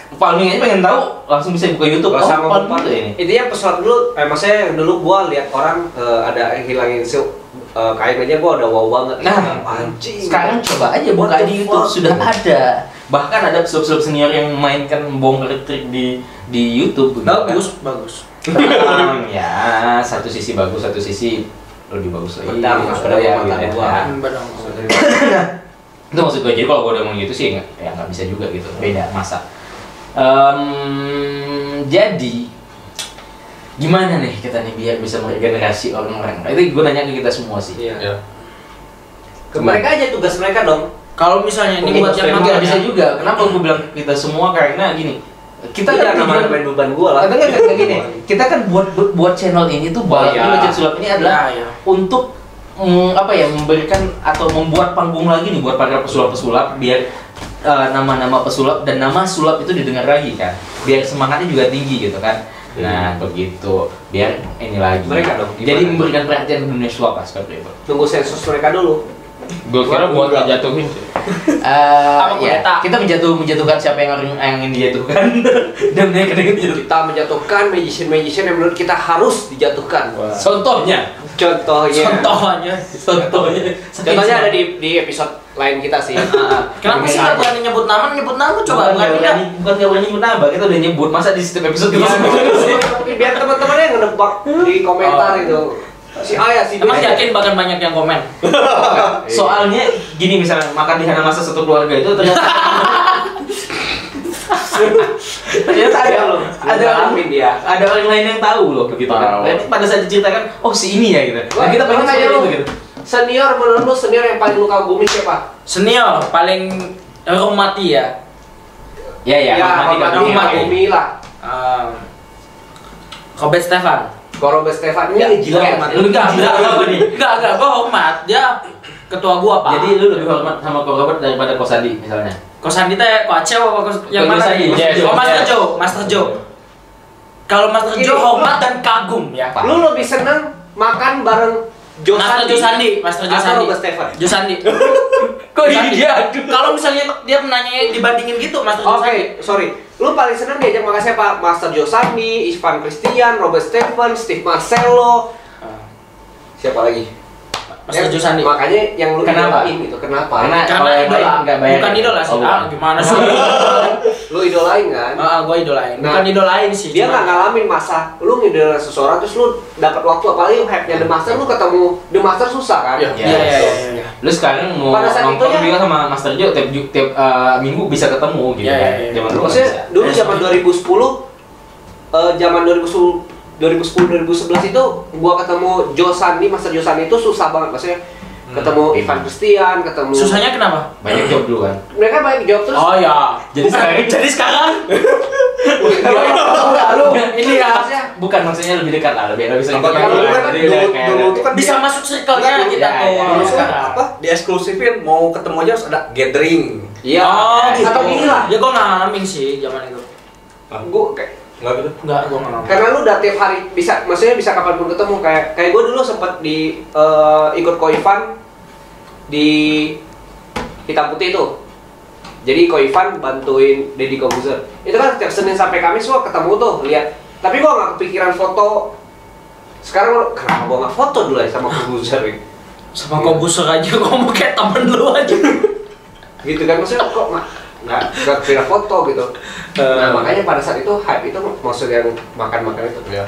Palming aja pengen tahu langsung bisa buka YouTube. Gak usah ngomong palming tuh ini. Intinya pesawat dulu, maksudnya dulu gua lihat orang ada hilangin kain aja gua udah wow banget. Nah, anjing. sekarang coba aja What buka the di YouTube fuck? sudah ada. Bahkan ada pesulap senior yang mainkan bongkar trik di YouTube. gitu kan. Bagus. Ya, satu sisi bagus, satu sisi lebih bagus lagi. Pedang, ya, mata gitu gua. ya. Benar. Itu maksud gue, jadi kalau gue udah ngomong gitu sih ya nggak bisa juga gitu, beda masa. Jadi gimana nih kita nih biar bisa meregenerasi orang-orang? Itu gue nanya ke kita semua sih. Iya. Ya. Ke mereka aja tugas mereka dong. Kalau misalnya ini buat yang nggak nonton bisa ya. juga. Kenapa gue bilang ke kita semua? Karena gini, kita Kita kan nama main beban gua lah. Enggak gini. Kita kan buat channel ini tuh iya. Belajar Sulap ini adalah Ya. untuk memberikan atau membuat panggung lagi nih buat para pesulap-pesulap biar nama-nama pesulap dan nama sulap itu didengar lagi kan, biar semangatnya juga tinggi gitu kan. Nah begitu, biar ini lagi. Mereka dong, Jadi gimana? memberikan perhatian ke dunia sulap lah seperti itu. Tunggu sensus mereka dulu. Gue kira buat ngejatuhin. Apa Ya, kudeta? kita menjatuhkan siapa yang ingin dijatuhkan. Dan dia kadang Kita menjatuhkan magician yang menurut kita harus dijatuhkan. Contohnya. Contohnya. Contohnya ada di episode lain kita sih. Kenapa sih nggak berani nyebut nama? Nyebut nama coba berani nggak? Bukan nggak berani nyebut nama, kita udah nyebut. Masa di setiap episode kita sebut sih? Biar teman-temannya yang ngedebak di komentar itu. Si A ya, si B. Emang yakin bahkan banyak yang komen? Soalnya gini, misalnya makan di Hanamasa satu keluarga itu ternyata ada orang lain yang tahu loh begitu kan. Dan pada saat diceritakan, oh si ini ya gitu. Dan kita pengen tanya seperti lu, itu gitu. Senior menurut lu senior yang paling lu kagumi siapa? Senior paling hormati ya. Ya, kagumi lah. Robert Stefan. Robert Stefan ini Gila, hormat. lu enggak apa nih? Enggak, gua hormat. Dia ketua gua, Pak. Jadi lu lebih hormat sama Ko Robert daripada Ko Sandi misalnya. Ko Sandi teh Ko Aceh apa yang Ko mana Sandi, nih? yes, Oh, Master yes. Joe, Master Joe. Kalau Master Joe hormat dan kagum ya, Pak. Lu lebih seneng makan bareng Master Joe Sandi, Master Joe atau Sandi. Robert Stefan? Joe Sandi. Kok ini dia? Kalau misalnya dia menanya dibandingin gitu, Master Joe Sandi. Oke, sorry. Lu paling seneng diajak makan siapa? Master Joe Sandi, Ivan Christian, Robert Stefan, Steve Marcelo. Siapa lagi? Master Joe Sandi. Makanya yang lu Kenapa? idolain gitu. Kenapa? Karena idola, bukan idola sih. Gimana sih? Lu idolain kan? Gua idolain. Nah, Bukan idolain sih. Dia cuma- nggak ngalamin masa lu ngidolain seseorang terus lu dapat waktu, apalagi hype-nya The Master, lu ketemu The Master susah kan? Iya. Lu sekarang mau Pada saat nongkrong itu ya- juga sama Master Joe tiap minggu bisa ketemu gitu Iya, kan. iya. Zaman dulu Maksudnya nggak bisa. dulu zaman 2010 zaman 2011 itu gua ketemu Joe Sandi, Master Joe Sandi itu susah banget, maksudnya ketemu Ivan Christian, ketemu Susahnya kenapa? banyak job dulu kan. mereka banyak jawab terus. Oh ya. Jadi sekarang Lu ini ya bukan maksudnya lebih dekat lah, lebih bisa Apa lebih kan dulu dekat. kan Jadi udah dulu kayak- dulu tuh kan bisa masuk circle-nya kita Ya, tuh. ya, dulu tuh Sekarang. apa? Dieksklusifin mau ketemu aja harus ada gathering. Iya. Oh, gitu. Atau gini lah. Ya gua nggak ngalamin sih zaman itu. Gua kayak Enggak gitu. Enggak, gua nggak ngalamin. karena lu udah tiap hari bisa, maksudnya bisa kapanpun ketemu, kayak gue dulu sempat di ikut Ko Ivan di Hitam Putih itu. Jadi Ko Ivan bantuin Deddy Kobuzer. Itu kan setiap Senin sampai Kamis gua ketemu tuh, lihat. Tapi gua nggak kepikiran foto. Sekarang kenapa gua nggak foto dulu ya sama Kobuzer ini? Sama Kobuser aja gua mau kayak temen lu aja. Gitu kan, maksudnya kok nggak kepikiran foto gitu. Nah, makanya pada saat itu hype itu maksud yang makan-makan itu. Ya.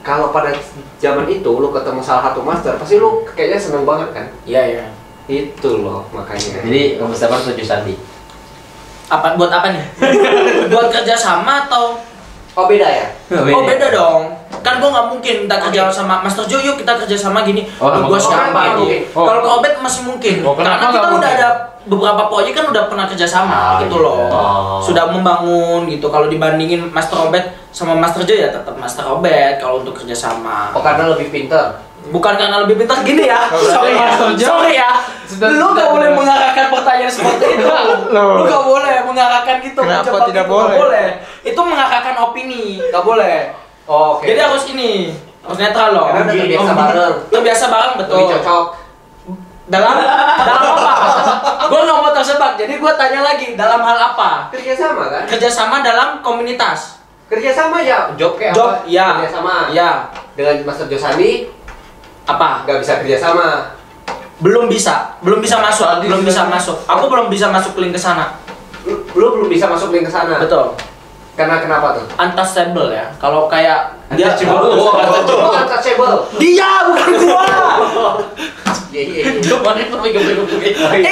Kalau pada zaman itu lu ketemu salah satu master, pasti lu kayaknya seneng banget kan? Iya, iya. Itu loh makanya. Jadi Robert Stefan setuju Sandi. Buat apa nih? Buat kerja sama atau Oh beda ya? Oh beda dong. Kan gua nggak mungkin minta kerja sama Master Joe, yuk kita kerja sama gini. Oh, sama Gua Ko siapa Robert gitu. mungkin. Oh. Kalau ke Obet masih mungkin. Oh, kenapa Karena kita nggak udah mungkin? ada beberapa proyek kan udah pernah kerja sama gitu loh. Oh. Sudah membangun gitu. Kalau dibandingin Master Obet sama Master Joe ya tetap Master Obet kalau untuk kerja sama. Oh karena lebih pinter. Bukan karena lebih pintar gini ya. Sorry ya. Master Joe. Sorry ya. Sudah- Lu gak boleh mengarahkan pertanyaan seperti itu. Lu gak boleh mengarahkan gitu. Kenapa mencepat tidak gitu, nggak boleh? boleh. Itu mengarahkan opini. Gak boleh. Oh, oke. Jadi harus ini. Harus netral loh. Karena udah terbiasa bareng. Terbiasa bareng betul. Lebih cocok. Dalam apa? Gue nggak mau tersebut. Jadi gue tanya lagi. Dalam hal apa? Kerja sama kan? Kerjasama dalam komunitas. Kerja sama ya. Job kayak Job, apa? iya. Kerja sama. Iya. Dengan Master Joe Sandi Apa? nggak bisa kerja sama. Belum bisa masuk. Belum bisa masuk. Aku belum bisa masuk link ke sana. Lu belum bisa masuk link ke sana. Betul. Karena kenapa tuh? Untouchable ya. Kalau kayak dia Oh, untouchable. dia bukan gua. Iya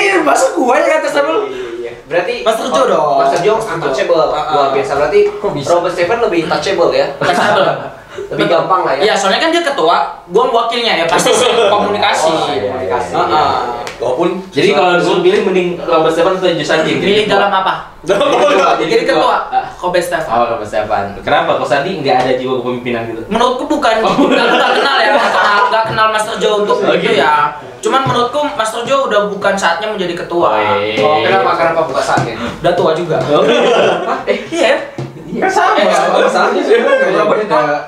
iya. Masa gua yang untouchable? Iya. Berarti Master Joe dong. Master Joe untouchable. Luar biasa. Berarti Robert Stefan lebih touchable ya. Untouchable. Lebih gampang lah ya. Iya, soalnya kan dia ketua, gua wakilnya ya pasti sih komunikasi. Oh, iya, komunikasi. Walaupun Jadi kalau disuruh pilih mending Robert Stefan atau Joe Sandi? Pilih dalam apa? Jadi ketua, Kobe Stefan. Oh, Robert Stefan. Kenapa? Ko Sandi nggak ada jiwa kepemimpinan gitu? Menurutku bukan, nggak kenal ya, nggak kenal Master Joe untuk itu ya. Cuman menurutku Master Joe udah bukan saatnya menjadi ketua. Oh, kenapa bukan saatnya? Udah tua juga. Iya. Kan sama. Sama sih.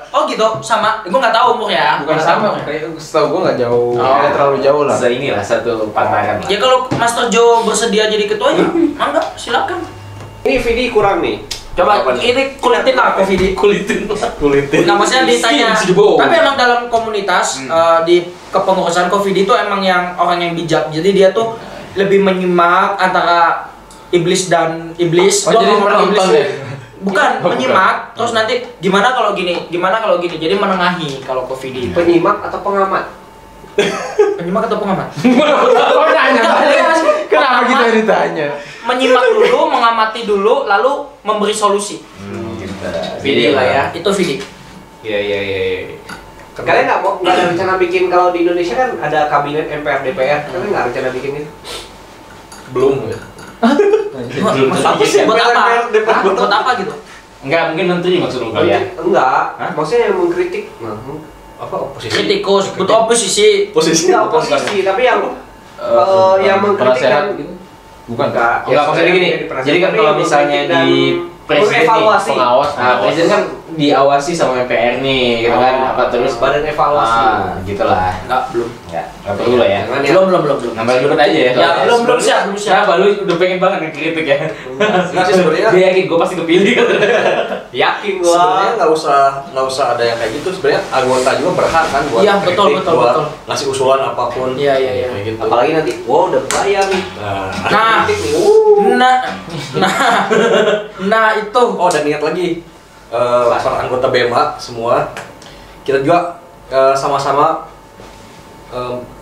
Oh gitu, sama. Gue nggak tahu umur ya. Bukan sama, kayak setahu gua nggak jauh, Oh. nggak terlalu jauh lah. Inilah satu pantaran lah. Ya kalau Master Joe bersedia jadi ketua ya, mangga silakan. Ini Vidi kurang nih. Coba Apa nih? ini kulitin lah Vidi. Kulitin. Nah maksudnya ditanya. Isi jebol. Tapi emang dalam komunitas di kepengurusan Covid itu emang yang orang yang bijak. Jadi dia tuh lebih menyimak antara iblis dan iblis. Oh, Gua jadi ngomong penonton iblis. ya? Bukan, Oh, menyimak. Terus nanti gimana kalau gini, gimana kalau gini. Jadi menengahi kalau Covid itu. Penyimak atau pengamat? Penyimak atau pengamat? Oh nanya, kenapa kita ditanya? Menyimak dulu, mengamati dulu, lalu memberi solusi. Vidi lah ya. Itu Vidi. Iya. Kalian nggak ada rencana bikin, kalau di Indonesia kan ada kabinet MPR DPR, kalian nggak rencana bikin itu? Belum ya. Belum Apa sih? Buat apa? Hah? Buat apa gitu? Enggak, mungkin menteri maksud lu kali ya. Enggak, Hah? maksudnya yang mengkritik. Apa oposisi? Kritikus, butuh oposisi. Posisi Enggak oposisi, tapi yang yang mengkritik dan gitu. bukan Enggak, maksudnya gini. Jadi kan kalau misalnya di presiden nih, evaluasi. pengawas, presiden kan diawasi sama MPR nih, gitu kan. Apa terus badan evaluasi. Gitulah. Enggak, belum. Enggak perlu lah ya. Jangan ya. Belum. Nambah ribet aja ya. Ya, belum siap. Kenapa lu udah pengen banget ngekritik ya? Nggak sih sebenarnya. Dia yakin gue pasti kepilih kan. Yakin Sebenarnya gua. nggak usah ada yang kayak gitu. Sebenarnya anggota juga berhak kan buat Iya, betul, kritik, betul, buat betul. ngasih usulan apapun. Iya. Kayak gitu. Apalagi nanti, wow udah bayar nih. Nah, Kritik nih. nah itu. Oh, dan ingat lagi para anggota BMA semua, kita juga sama-sama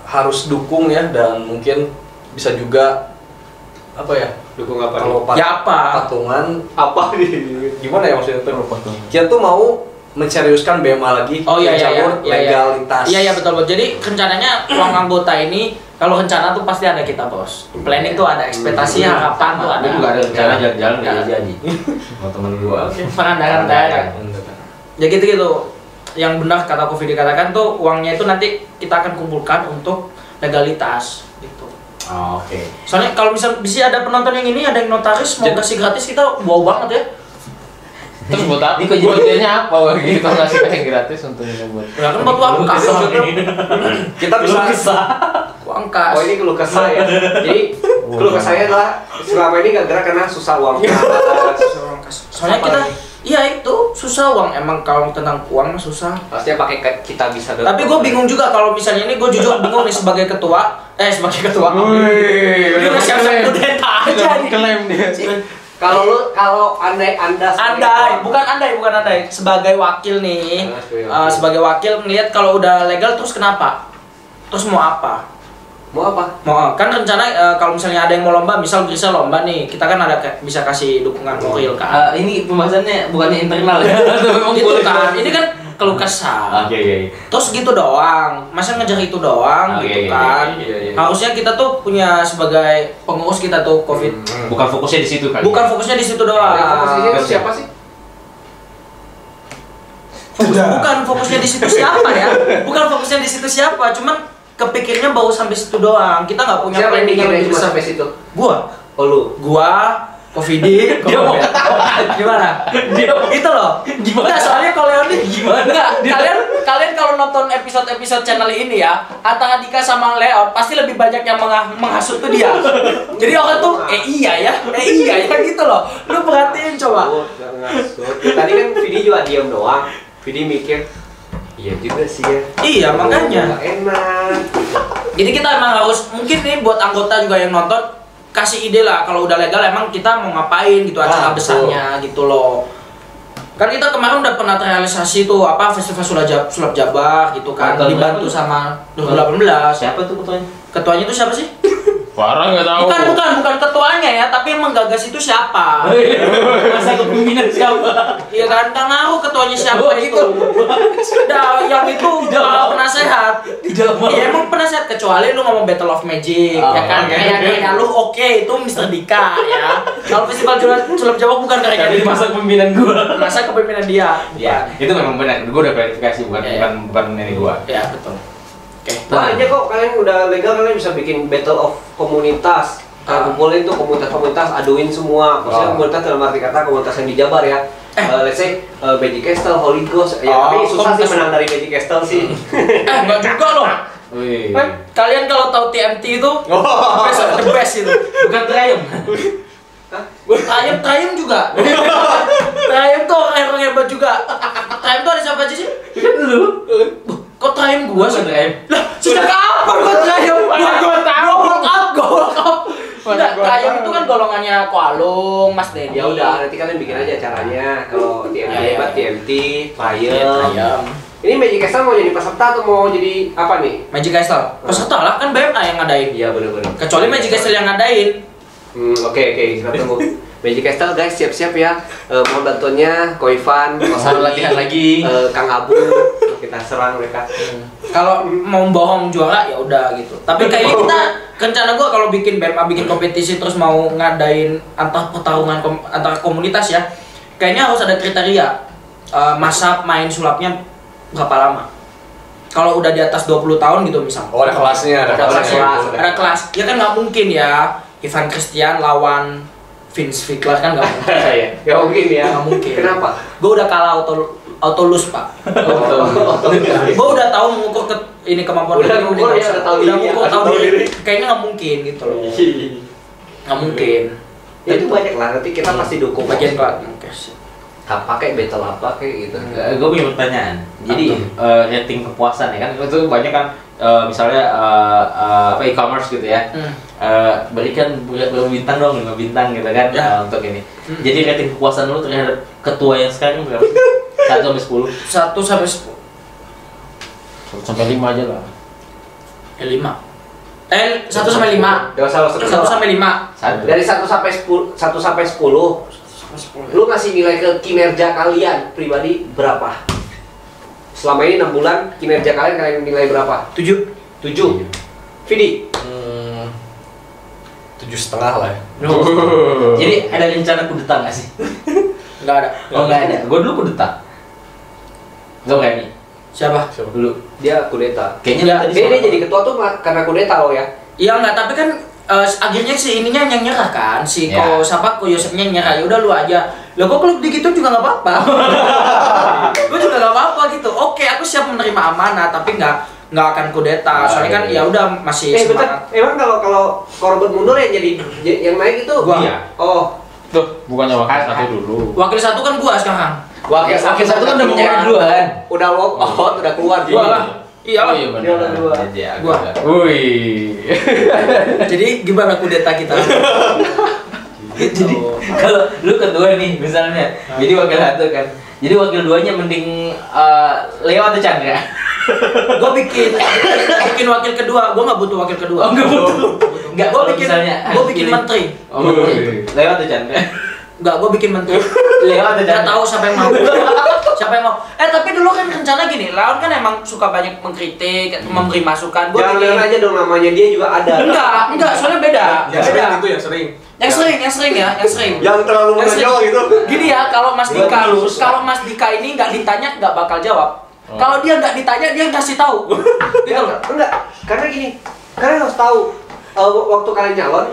harus dukung ya, dan mungkin bisa juga apa ya, Dukung apa nih? kalau Ya apa? patungan Apa nih? gimana ya maksudnya tuh, kita tuh mau menseriuskan BMA lagi Oh iya. jalur legalitas. Iya betul. Jadi rencananya uang anggota ini kalau rencana tuh pasti ada kita bos. Planning tuh ada, ekspektasi harapan tuh ada. Gue juga ada rencana jalan-jalan gak jadi. Sama temen gue. Pandangan. Ya gitu. Yang benar kata Covid dikatakan tuh uangnya itu nanti kita akan kumpulkan untuk legalitas gitu. Oh, oke. Soalnya kalau bisa ada penonton yang ini, ada yang notaris mau kasih gratis, kita wow banget ya. Terus buat apa? Ini kok jadi- Buatnya apa? Kita ngasih yang gratis untuk yang buat. Ya kan buat uang kas. Kita bisa Uang kas. Oh ini keluh kesah ya. Jadi keluh kesah saya adalah selama ini gara-gara karena susah uang. Susah uang kas. Soalnya Apa kita lagi? iya itu susah uang, emang kalau tentang uang mah susah. Pastinya pakai kita bisa. Tapi gue bingung juga kalau misalnya ini, gue jujur bingung nih sebagai ketua. Sebagai ketua. Wih, Dia udah siap-siap kudeta aja nih. Klaim dia. Kalau anda Bukan andai. Sebagai wakil nih, Ah, sebagai wakil melihat kalau udah legal terus kenapa? Terus mau apa? mau apa? Mau kan rencana kalau misalnya ada yang mau lomba, misal Grisa lomba nih, kita kan ada bisa kasih dukungan moral kan. Ini pembahasannya bukannya internal ya? Gitu kan. Ini kan keluh kesah. Oke. Terus gitu doang, masa ngejar itu doang Oke, gitu iya, kan. iya. Harusnya kita tuh punya sebagai pengurus kita tuh Covid. Bukan fokusnya di situ kali. Bukan fokusnya di situ doang. Yang posisinya itu siapa sih? Bukan fokusnya di situ siapa ya? Bukan fokusnya di situ siapa, cuman kepikirnya baru sampai situ doang. Kita nggak punya Siapa yang planning yang bikin lebih cuma besar. sampai situ? Gua, Oh lu. Covidi, Dia mau gimana? Itu loh. Gimana? Soalnya kalau Leon gimana? Kalian kalau nonton episode channel ini ya, antara Dika sama Leon pasti lebih banyak yang menghasut tuh dia. Jadi orang tuh iya ya gitu loh. Lu perhatiin coba. Oh, nggak ngasut. Tadi kan Vidi juga diam doang. Vidi mikir, iya juga sih ya. Iya, makanya. Nggak enak. Jadi kita emang harus, mungkin nih buat anggota juga yang nonton, kasih ide lah kalau udah legal emang kita mau ngapain gitu acara besarnya gitu loh. Kan kita kemarin udah pernah terrealisasi tuh apa festival sulap Jabar gitu kan, Tahun dibantu berapa? sama 2018. Siapa tuh ketuanya? Ketuanya itu siapa sih? Parah nggak tahu. Bukan ketuanya ya, tapi yang menggagas itu siapa? Masa kepemimpinan siapa? Iya kan, nggak ngaruh ketuanya siapa Oh, itu. gitu. Nah, yang itu penasehat. Tidak mau. Iya emang penasehat, kecuali lu ngomong Battle of Magic, Oh, ya kan? oke. Kayak lu oke, itu Mr. Dika ya. Kalau festival sulap Jawa bukan karya Dari Dika. masa kepemimpinan gua. Masa kepemimpinan dia. Ya, itu memang benar. Gua udah verifikasi bukan ini gua. Ya betul. Oke. Nah, aja kok kalian udah legal, kalian bisa bikin battle of komunitas. Kumpulin tuh komunitas-komunitas, aduin semua. Maksudnya Oh. komunitas dalam arti kata komunitas yang di Jabar ya. let's say Magic Castle, Holy Ghost. Ya, tapi susah sih menang dari Magic Castle sih. Enggak juga loh. Wih. Kalian kalau tahu TMT itu best of the best itu. Bukan Triumph. Triumph juga. Triumph tuh orang hebat juga. Triumph tuh ada siapa aja sih? Lu. Kok Triumph gua sih? Triumph. Lah, sejak kapan gua Triumph? Gua tahu. Gua work up. Enggak, Triumph itu kan golongannya Ko Alung, Mas Dedi. Ya udah, nanti kalian bikin aja caranya. Kalau TMT hebat, TMT, Triumph. Ini Magic Castle mau jadi peserta atau mau jadi apa nih? Magic Castle. Peserta lah, kan BMA yang ngadain. Iya benar-benar. Kecuali Magic Castle yang ngadain. Oke, kita tunggu. Magic Castle guys, siap-siap ya. Mohon bantuannya, Ko Ivan, Harus latihan lagi. Kang Abu, kita serang mereka. Kalau mau bohong juara ya udah gitu. Tapi kayaknya kita rencana gua kalau bikin BMA bikin kompetisi terus mau ngadain antar pertarungan antar komunitas ya. Kayaknya harus ada kriteria masa main sulapnya berapa lama. Kalau udah di atas 20 tahun gitu misalnya. Oh, ada kelasnya, ada kelasnya. Ada kelas. Ya kan nggak mungkin ya Ivan Christian lawan Vince Fickler kan nggak mungkin. Iya, nggak mungkin ya. Nggak mungkin. Kenapa? Gue udah kalah auto lose pak. Gue udah tahu mengukur ini kemampuan. Udah mengukur ya, udah tahu diri. Udah tahu diri. Kayaknya nggak mungkin gitu loh. Nggak mungkin. Ya, itu banyak lah. Nanti kita pasti dukung. Bagian pak. Oke. Apa kayak battle apa kayak gitu. Gue punya pertanyaan. Jadi rating kepuasan ya kan itu banyak kan misalnya apa e-commerce gitu ya. Berikan berapa bintang dong, 5 bintang gitu kan untuk ini. Jadi rating kepuasan lu terhadap ketua yang sekarang berapa? 1 sampai 10. 1 sampai 10. 1 sampai 5 aja lah. 5. 1 sampai 5. Gak usah 1 sampai 5. Dari 1 sampai 10, 1 sampai 10. Lu ngasih nilai ke kinerja kalian pribadi berapa? Selama ini 6 bulan kinerja kalian nilai berapa? 7. 7. Vidi? 7,5 lah ya. Jadi ada rencana kudeta nggak sih? Nggak ada. Oh nggak ada. Gue dulu kudeta. Nggak berani. Siapa? Dulu. Dia kudeta. Kayaknya Dia jadi ketua tuh karena kudeta lo ya? Iya nggak, tapi kan akhirnya si ininya yang nyerah kan, si Ya. Ko Yosefnya nyerah, ya udah lu aja. Lo kok klub gitu juga nggak apa-apa. Gue juga nggak apa-apa gitu. Oke, aku siap menerima amanah, tapi nggak akan kudeta. Soalnya kan ya udah masih semangat. Emang kalau korban mundur yang jadi yang naik itu Gua. Iya. Oh, Tuh, bukannya wakil 1 dulu. Wakil 1 kan gua sekarang. Wakil 1 kan udah menyerah duluan. udah walk out, udah keluar. Gua lah. Iya lah. Oh iya Dia udah dua. benar. Iya, Gua. Wih. Jadi gimana kudeta kita? Jadi kalau lu kedua nih misalnya, jadi wakil 1 kan. Jadi wakil 2-nya mending Leo atau Chandra? Gue bikin wakil kedua. Gue nggak butuh wakil kedua. Oh, nggak butuh. Nggak, Gue kalau bikin misalnya bikin menteri. Oh, menteri. Leo atau Chandra? Enggak, gue bikin menteri. Leo atau Nggak Chandra? tahu siapa yang mau. Siapa yang mau? Tapi dulu kan rencana gini. Leon kan emang suka banyak mengkritik, memberi masukan. Gue Jangan aja dong namanya, dia juga ada. Enggak, soalnya beda. Yang Beda. sering itu yang sering. Yang sering ya, yang sering. Yang terlalu Yang sering. menonjol gitu. Gini ya, kalau Mas Gua Dika, dulu susah. kalau Mas Dika ini nggak ditanya nggak bakal jawab. Kalau dia nggak ditanya dia kasih tahu. Gitu loh. Enggak, karena gini, kalian harus tahu waktu kalian nyalon,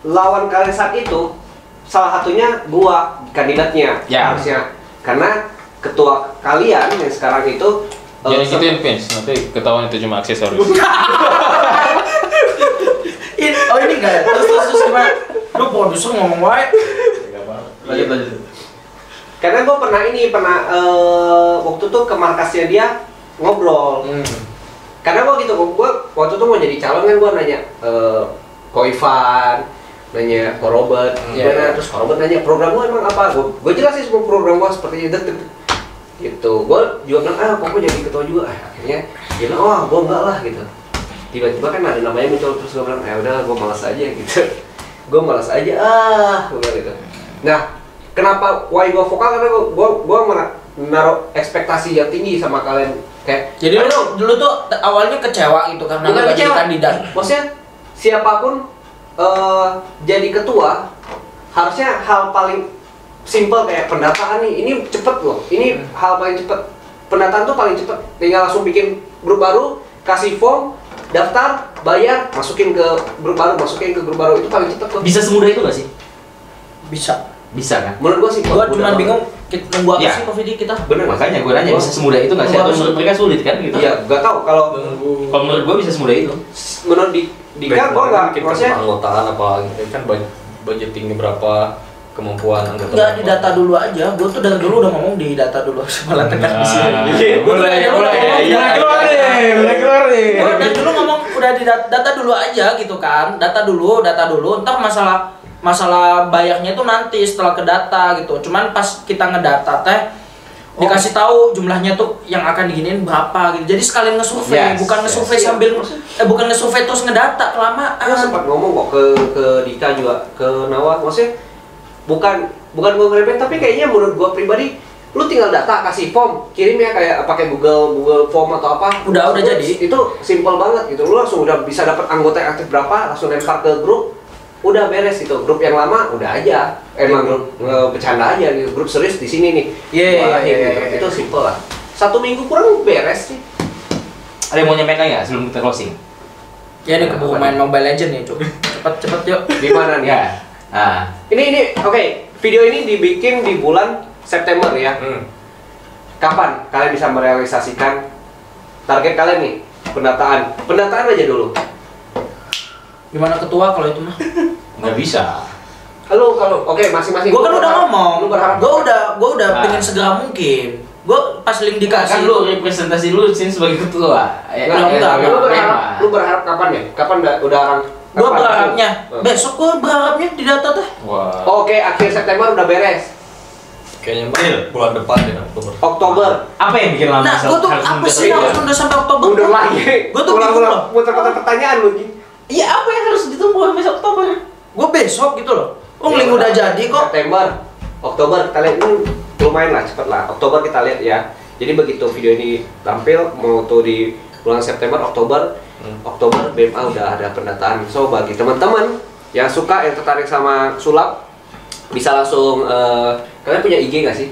lawan kalian saat itu salah satunya gua kandidatnya Ya. harusnya, karena ketua kalian yang sekarang itu Jangan gituin Vince, nanti ketahuan itu cuma aksesoris. Ini enggak ya? Terus gimana? Lu produser ngomong wae. Lanjut. karena gua pernah waktu itu ke markasnya dia ngobrol. Karena gua gitu, gua waktu itu mau jadi calon kan, gua nanya Ko Ivan, nanya Ko Robert, gimana, terus Ko Robert nanya program gua emang apa, gua jelasin semua program gua seperti itu gitu. Gua juga bilang kok gua jadi ketua juga, akhirnya dia bilang gua enggak lah gitu. Tiba-tiba kan ada namanya muncul, terus gua bilang ya udah gua malas aja gitu. Gua malas aja gua bilang gitu. Nah, kenapa why gua vokal, karena gua menaruh ekspektasi yang tinggi sama kalian. Kayak Jadi lu dulu tuh awalnya kecewa gitu karena bukan lu nggak jadi kecewa. kandidat. Maksudnya siapapun jadi ketua, harusnya hal paling simple kayak pendataan nih, ini cepet loh, ini hal paling cepet. Pendataan tuh paling cepet, tinggal langsung bikin grup baru, kasih form, daftar, bayar, masukin ke grup baru, itu paling cepet tuh. Bisa semudah itu nggak sih? Bisa. Bisa kan? Menurut gua sih Gua cuma bingung nunggu apa Ya. sih Covid kita? Bener. Makanya gue nanya bisa semudah itu nggak sih? Atau menurut mereka sulit kan gitu? Iya, nggak tahu kalau Kalau menurut gue bisa semudah itu. menurut Dika gua nggak maksudnya anggotaan apa kan budgetingnya berapa, kemampuan anggota. Enggak, di data dulu aja. Gua tuh dari dulu udah ngomong di data dulu. Malah tekan di sini. Mulai keluar nih. Gua dari dulu ngomong udah di data dulu aja gitu kan. Data dulu. Entar masalah bayarnya itu nanti setelah ke data gitu. Cuman pas kita ngedata teh dikasih tahu jumlahnya tuh yang akan diginiin berapa gitu. Jadi sekalian ngesurvei, Yes, bukan ngesurvei yes. sambil bukan ngesurvei terus ngedata kelamaan. gua sempat ngomong kok ke Dika juga ke Nawa, maksudnya bukan gua ngeremehin tapi kayaknya menurut gua pribadi lu tinggal data kasih form kirim ya kayak pakai Google Form atau apa Udah jadi. itu simple banget gitu, lu langsung udah bisa dapat anggota yang aktif berapa, langsung lempar ke grup, udah beres itu. Grup yang lama udah aja emang grup bercanda aja gitu, grup serius di sini nih. Iya, Gitu. Itu simple lah, 1 minggu kurang beres sih. Ada yang mau nyampein lagi nggak sebelum kita closing? Ya nih keburu main Mobile Legend nih, Cuk. Cepet yuk. Di mana nih? Ya. Ah. Ini oke, video ini dibikin di bulan September ya. Kapan kalian bisa merealisasikan target kalian nih? Pendataan aja dulu. Gimana ketua kalau itu mah? Nggak bisa. Kalau oke, masing-masing. Gua kan udah ngomong. Lu berharap Gua udah Nah. pengen segera mungkin. Gua pas link Kan dikasih lu representasi lu sini sebagai ketua. Enggak. lu berharap kapan ya? Kapan udah orang? Gua kapan? berharapnya besok gua berharapnya di data teh. Wah. Oke, akhir September udah beres. Kayaknya bulan depan ya, Oktober. Apa yang bikin lama? Nah, gua tuh apa sih harus nunda sampai Oktober? Mundur lagi. Gua tuh bingung loh. Muter-muter pertanyaan lu. Iya, apa yang harus ditunggu sampai Oktober? Gua besok gitu loh. Link udah jadi kok. September, Oktober kita lihat lumayan lah, cepet lah. Oktober kita lihat ya. Jadi begitu video ini tampil mau tuh di bulan September, Oktober BMA udah ada pendataan. So bagi teman-teman yang suka, yang tertarik sama sulap, bisa langsung kalian punya IG nggak sih?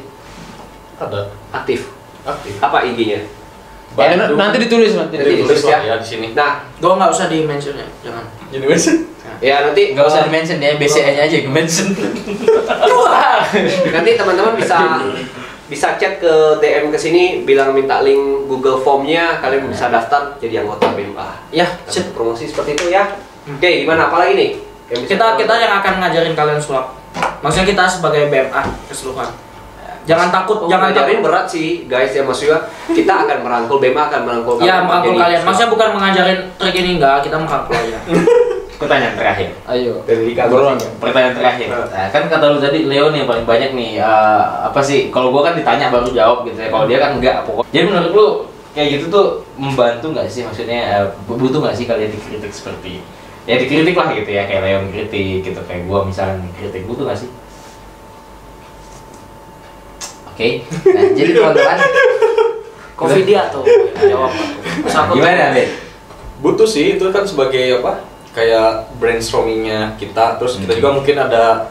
Ada Aktif. aktif. Apa IG-nya? Nanti ditulis nanti. Nanti Ditulis ditulis lah ya. ya di sini. Nah, Gua nggak usah di mention ya, jangan. Jadi masih ya nanti Nggak usah di-mention ya, BCA-nya aja di-mention. nanti teman-teman bisa chat ke DM ke sini, bilang minta link Google Form-nya, kalian bisa daftar jadi anggota BMA. Ya, Kita promosi seperti itu ya. Oke, gimana apa lagi nih? Yang bisa kita yang akan ngajarin kalian sulap. Maksudnya kita sebagai BMA keseluruhan. Jangan takut, jangan ngajarin takut. berat sih guys ya, maksudnya kita akan merangkul BMA akan merangkul Ya, merangkul Jadi, kalian. Maksudnya bukan mengajarin trik ini enggak, kita merangkul aja. Pertanyaan terakhir. Ayo. dari Dika Buruan. Pertanyaan terakhir. Nah, kan kata lu tadi Leo nih yang paling banyak nih apa sih? Kalau gua kan ditanya baru jawab gitu ya. Kalau dia kan enggak pokoknya. Jadi menurut lu kayak gitu tuh membantu nggak sih? Maksudnya butuh nggak sih kalian dikritik seperti ya dikritik lah gitu ya, kayak Leo kritik gitu, kayak gua misalnya kritik, butuh nggak sih? Oke. Nah, jadi teman-teman Covid dia tuh jawab. gimana, Ben? butuh sih, itu kan sebagai apa? Kayak brainstormingnya kita, terus kita juga mungkin ada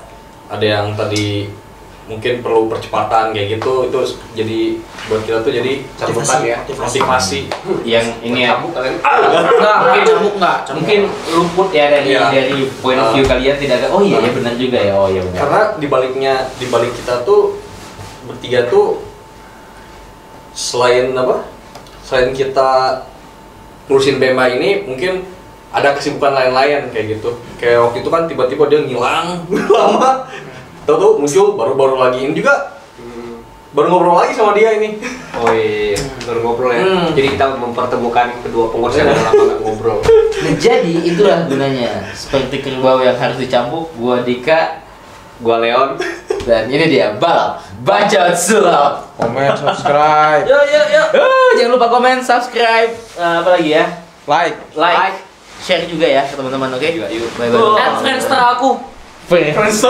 yang tadi mungkin perlu percepatan kayak gitu, itu jadi buat kita tuh jadi Cabukan ya. motivasi. Yang ini ya, Cabut kalian. Enggak, cambuk enggak. mungkin luput ya dari Iya. dari point of view kalian tidak ada. Oh iya, ya benar juga ya. Oh iya benar. Karena di balik kita tuh bertiga tuh selain kita ngurusin BMA ini, mungkin ada kesibukan lain-lain kayak gitu. Kayak waktu itu kan tiba-tiba dia ngilang lama. Tahu muncul baru-baru lagi ini juga baru ngobrol lagi sama dia ini. Oh iya, baru ngobrol ya. Jadi kita mempertemukan kedua pengurus yang udah lama nggak ngobrol. Nah, jadi itulah gunanya. Seperti kerbau yang harus dicambuk, gua Dika, Gua Leon. dan ini dia balap bacot sulap. Komen, subscribe, Yuk. Jangan lupa komen, subscribe, apa lagi ya? like. Like, share juga ya ke teman-teman, oke? Juga, yuk. Bye bye. Add friends aku. Friends.